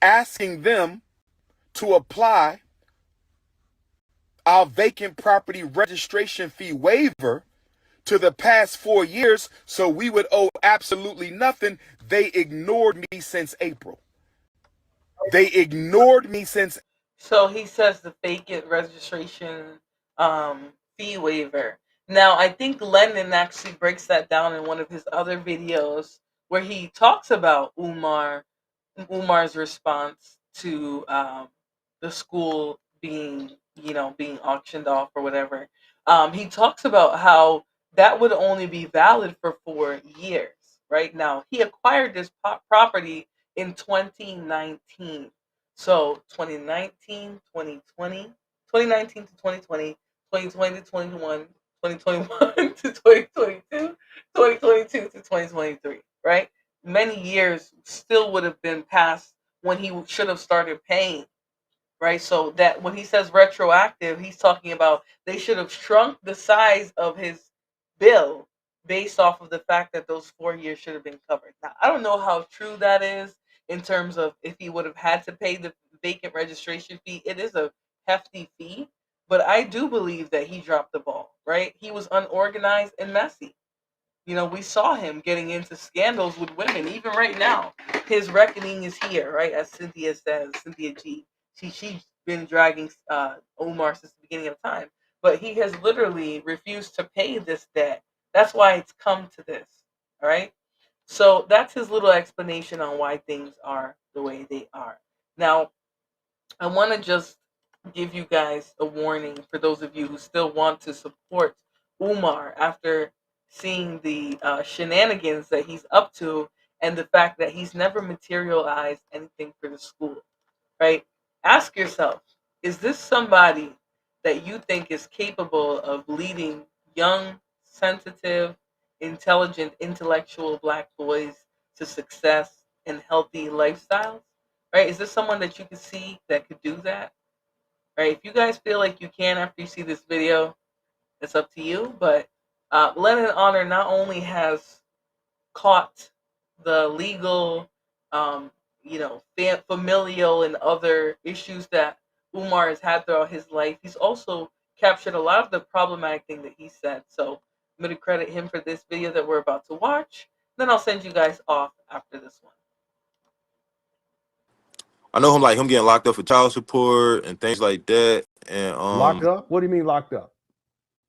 asking them to apply our vacant property registration fee waiver to the past 4 years so we would owe absolutely nothing, they ignored me since April. They ignored me since. So he says the vacant registration fee waiver. Now, I think Lennon actually breaks that down in one of his other videos where he talks about Umar's response to the school being, being auctioned off or whatever. He talks about how that would only be valid for 4 years. Right now, he acquired this property in 2019. So 2019, 2020, 2019 to 2020, 2020 to 21, 2021 to 2022, 2022 to 2023, right? Many years still would have been past when he should have started paying, right? So that when he says retroactive, he's talking about they should have shrunk the size of his bill based off of the fact that those 4 years should have been covered. Now, I don't know how true that is in terms of if he would have had to pay the vacant registration fee. It is a hefty fee, but I do believe that he dropped the ball, right? He was unorganized and messy. We saw him getting into scandals with women. Even right now, his reckoning is here, right? As Cynthia says, Cynthia G. She's been dragging Umar since the beginning of time, but he has literally refused to pay this debt. That's why it's come to this. All right. So that's his little explanation on why things are the way they are. Now, I want to just give you guys a warning for those of you who still want to support Umar after seeing the shenanigans that he's up to and the fact that he's never materialized anything for the school, right? Ask yourself, is this somebody that you think is capable of leading young, sensitive, intelligent, intellectual Black boys to success and healthy lifestyles? Right? Is this someone that you could see that could do that? Right? If you guys feel like you can after you see this video, it's up to you. But Lennon Honor not only has caught the legal, familial and other issues that Umar has had throughout his life, he's also captured a lot of the problematic thing that he said. So I'm going to credit him for this video that we're about to watch. Then I'll send you guys off after this one. I know him getting locked up for child support and things like that. And Locked up? What do you mean locked up?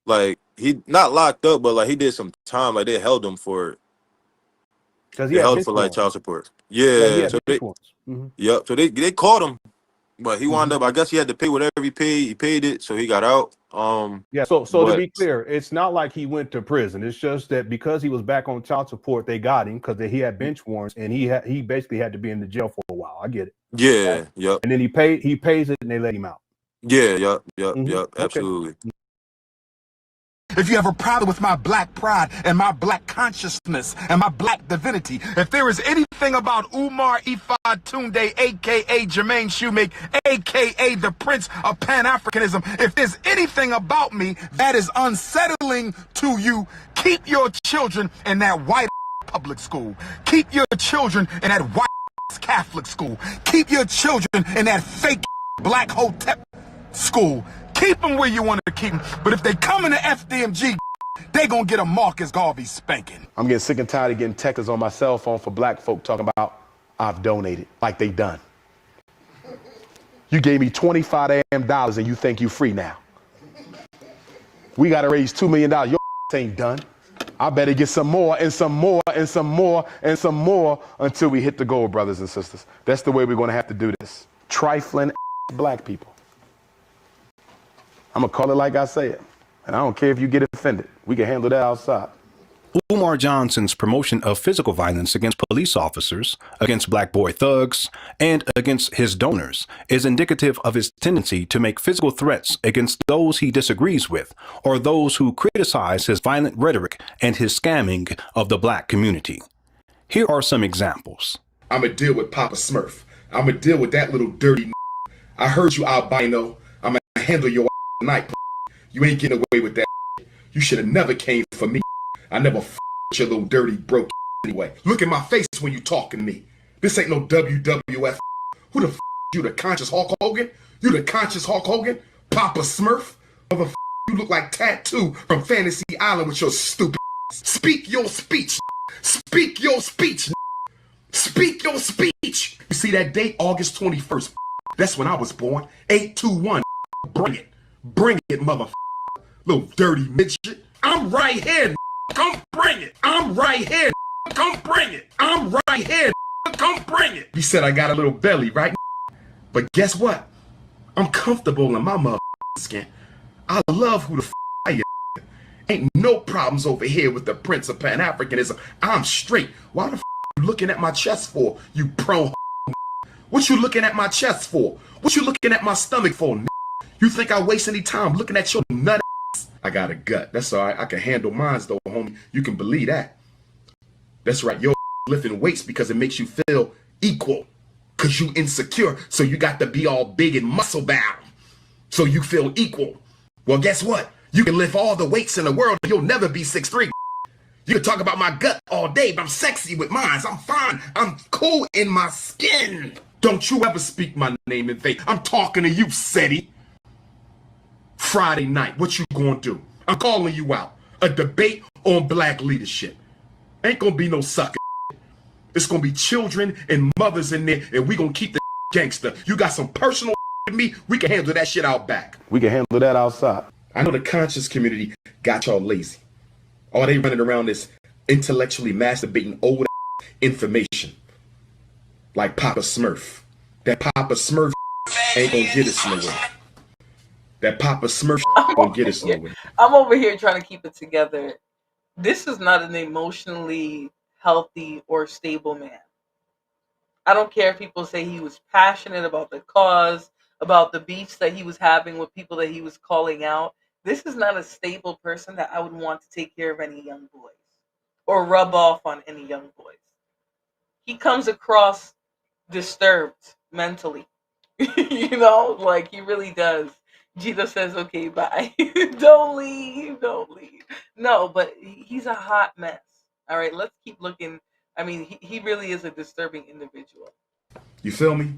like he not locked up, but he did some time. Like they held him for it. Because he They had held him bench for warrants. child support. Yeah, he Yeah. had So bench warrants. yep. So they caught him, but he wound up. I guess he had to pay whatever he paid. He paid it, so he got out. Yeah. So to but be clear, it's not like he went to prison. It's just that because he was back on child support, they got him because he had bench warrants, and he basically had to be in the jail for a while. I get it. yeah, Right? yep, And then he pays it, and they let him out. yeah, yep, Okay. absolutely. If you have a problem with my Black pride and my Black consciousness and my Black divinity, if there is anything about Umar Ifad Tunde, a.k.a. Jermaine Shoemake, a.k.a. the Prince of Pan-Africanism, if there's anything about me that is unsettling to you, keep your children in that white public school. Keep your children in that white Catholic school. Keep your children in that fake Black Hotep school. Keep them where you want to keep them. But if they come into Fdmg, they gonna get a Marcus Garvey spanking. I'm getting sick and tired of getting texts on my cell phone for Black folk talking about I've donated, like they done. You gave me $25 and you think you free now. We gotta raise $2 million. Your ain't done. I better get some more and some more and some more and some more until we hit the goal, brothers and sisters. That's the way we're gonna have to do this. Trifling Black people. I'm gonna call it like I say it. And I don't care if you get offended. We can handle that outside. Umar Johnson's promotion of physical violence against police officers, against Black boy thugs, and against his donors is indicative of his tendency to make physical threats against those he disagrees with or those who criticize his violent rhetoric and his scamming of the Black community. Here are some examples. I'm gonna deal with Papa Smurf. I'm gonna deal with that little dirty I heard you, albino. I'm gonna handle your tonight. You ain't getting away with that. You should have never came for me. I never your little dirty broke anyway. Look at my face when you talking to me. This ain't no WWF. Who the you, the conscious Hulk Hogan? You the conscious Hulk Hogan? Papa Smurf? Motherfucker, you look like Tattoo from Fantasy Island with your stupid Speak your speech. Speak your speech. Speak your speech. You see that date, August 21st. That's when I was born. 821. Bring it. Bring it, motherfucker. Little dirty midget. I'm right here. Come bring it. I'm right here. Come bring it. I'm right here. Come bring it. You said I got a little belly, right? But guess what? I'm comfortable in my motherfucking skin. I love who the I am. Ain't no problems over here with the Prince of Pan-Africanism. I'm straight. Why the you looking at my chest for, you pro? What you looking at my chest for? What you looking at my stomach for? You think I waste any time looking at your nut ass? I got a gut. That's all right. I can handle mines though, homie. You can believe that. That's right. You're lifting weights because it makes you feel equal. Because you insecure. So you got to be all big and muscle bound. So you feel equal. Well, guess what? You can lift all the weights in the world and you'll never be 6'3". You can talk about my gut all day, but I'm sexy with mine. I'm fine. I'm cool in my skin. Don't you ever speak my name in vain. I'm talking to you, SETI. Friday night, what you gonna do? I'm calling you out. A debate on black leadership. Ain't gonna be no sucker. It's gonna be children and mothers in there, and we gonna keep the gangster. You got some personal with me, we can handle that shit out back. We can handle that outside. I know the conscious community got y'all lazy. Or they running around this intellectually masturbating old information. Like Papa Smurf. That Papa Smurf ain't gonna get us nowhere. That Papa Smurf gonna get us nowhere. I'm over here trying to keep it together. This is not an emotionally healthy or stable man. I don't care if people say he was passionate about the cause, about the beefs that he was having with people that he was calling out. This is not a stable person that I would want to take care of any young boys or rub off on any young boys. He comes across disturbed mentally. You know, like he really does. Jesus says, okay, bye. Don't leave. No, but he's a hot mess. All right, let's keep looking. I mean, he really is a disturbing individual. You feel me?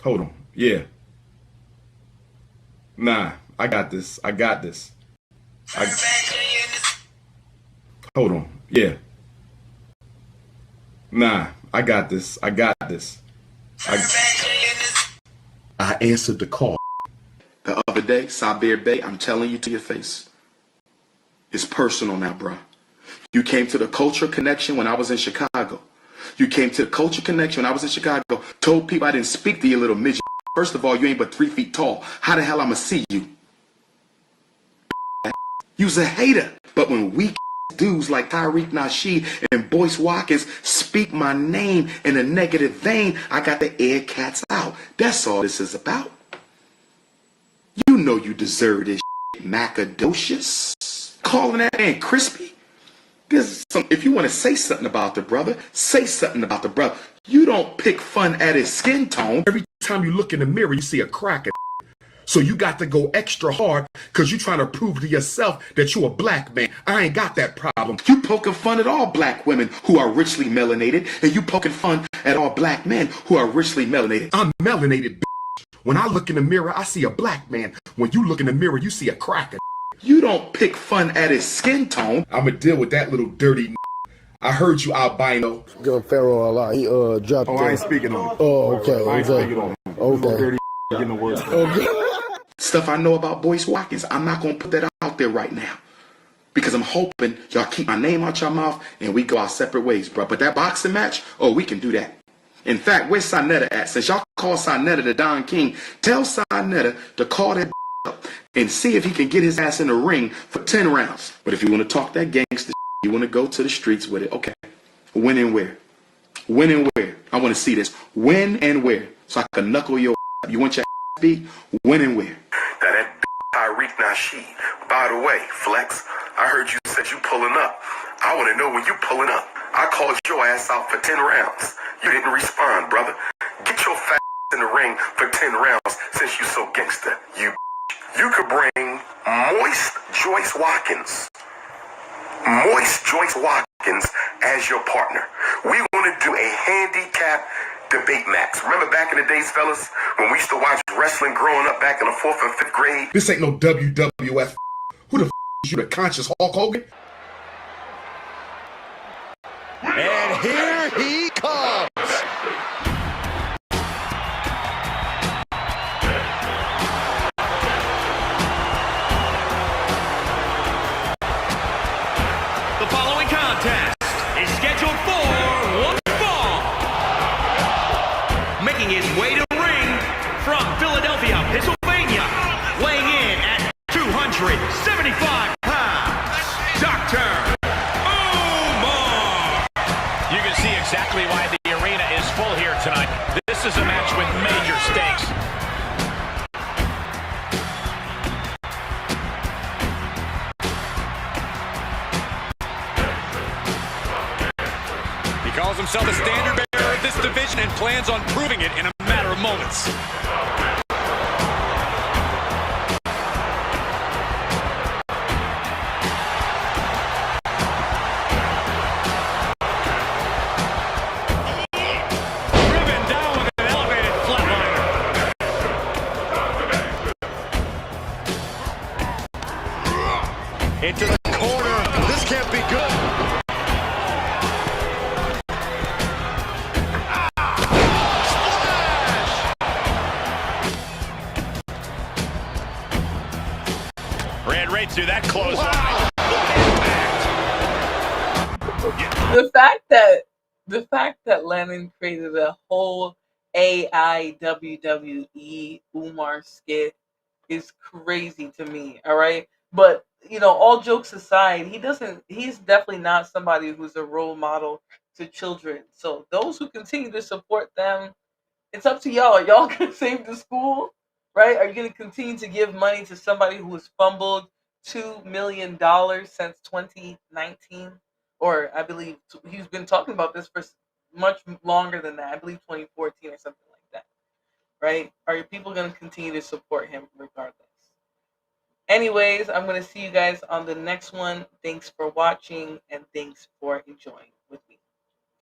Hold on. Yeah. Nah, I got this. Hold on. Yeah. Nah, I got this. I answered the call. The other day, Sabir Bey, I'm telling you to your face. It's personal now, bro. You came to the Culture Connection when I was in Chicago. Told people I didn't speak to you, little midget. First of all, you ain't but 3 feet tall. How the hell I'ma see you? You's a hater. But when weak dudes like Tariq Nasheed and Boyce Watkins speak my name in a negative vein, I got the air cats out. That's all this is about. You know you deserve this shit, Macadocious. Calling that man crispy. If you want to say something about the brother, say something about the brother. You don't pick fun at his skin tone. Every time you look in the mirror, you see a crack. So you got to go extra hard because you're trying to prove to yourself that you're a black man. I ain't got that problem. You poking fun at all black women who are richly melanated, and you poking fun at all black men who are richly melanated. I'm melanated, bitch. When I look in the mirror, I see a black man. When you look in the mirror, you see a cracker. You don't pick fun at his skin tone. I'ma deal with that little dirty. I heard you, albino. Yo, Pharaoh Allah, he dropped. Oh, I ain't speaking on it. Oh, okay. I ain't speaking on it. Okay. Dirty getting the words. Okay. Stuff I know about Boyce Watkins, I'm not gonna put that out there right now. Because I'm hoping y'all keep my name out your mouth and we go our separate ways, bro. But that boxing match, oh, we can do that. In fact, where's Sinetta at? Since y'all call Sinetta the Don King, tell Sinetta to call that up and see if he can get his ass in the ring for 10 rounds. But if you want to talk that gangster, you want to go to the streets with it, okay. When and where? When and where? I want to see this. When and where? So I can knuckle your up. You want your beat? When and where? That Tariq Nasheed. By the way, Flex, I heard you said you pulling up. I want to know when you pulling up. I called your ass out for 10 rounds. You didn't respond, brother. Get your fat in the ring for 10 rounds since you so gangster. You could bring Moist Joyce Watkins. Royce Joyce Watkins as your partner. We're going to do a handicap debate match. Remember back in the days, fellas, when we used to watch wrestling growing up back in the 4th and 5th grade? This ain't no WWF. Who the is you, the conscious Hulk Hogan? And here he comes. The following contest is scheduled for one fall. Making his way to the ring from Philadelphia, Pennsylvania, weighing in at 275 pounds, Dr. Umar. You can see exactly why the arena is full here tonight. This is a match with major stakes. He calls himself the standard bearer of this division and plans on proving it in a matter of moments. Driven down with an elevated flatliner. Into the corner. This can't be good. Ran right through that close line. The fact that Lennon created a whole AI WWE Umar skit is crazy to me. All right, but all jokes aside, he's definitely not somebody who's a role model to children. So those who continue to support them, it's up to y'all. Are y'all gonna save the school, right? Are you gonna continue to give money to somebody who has fumbled $2 million since 2019? Or I believe he's been talking about this for much longer than that. I believe 2014 or something like that, right? Are people going to continue to support him regardless? Anyways, I'm going to see you guys on the next one. Thanks for watching and thanks for enjoying with me.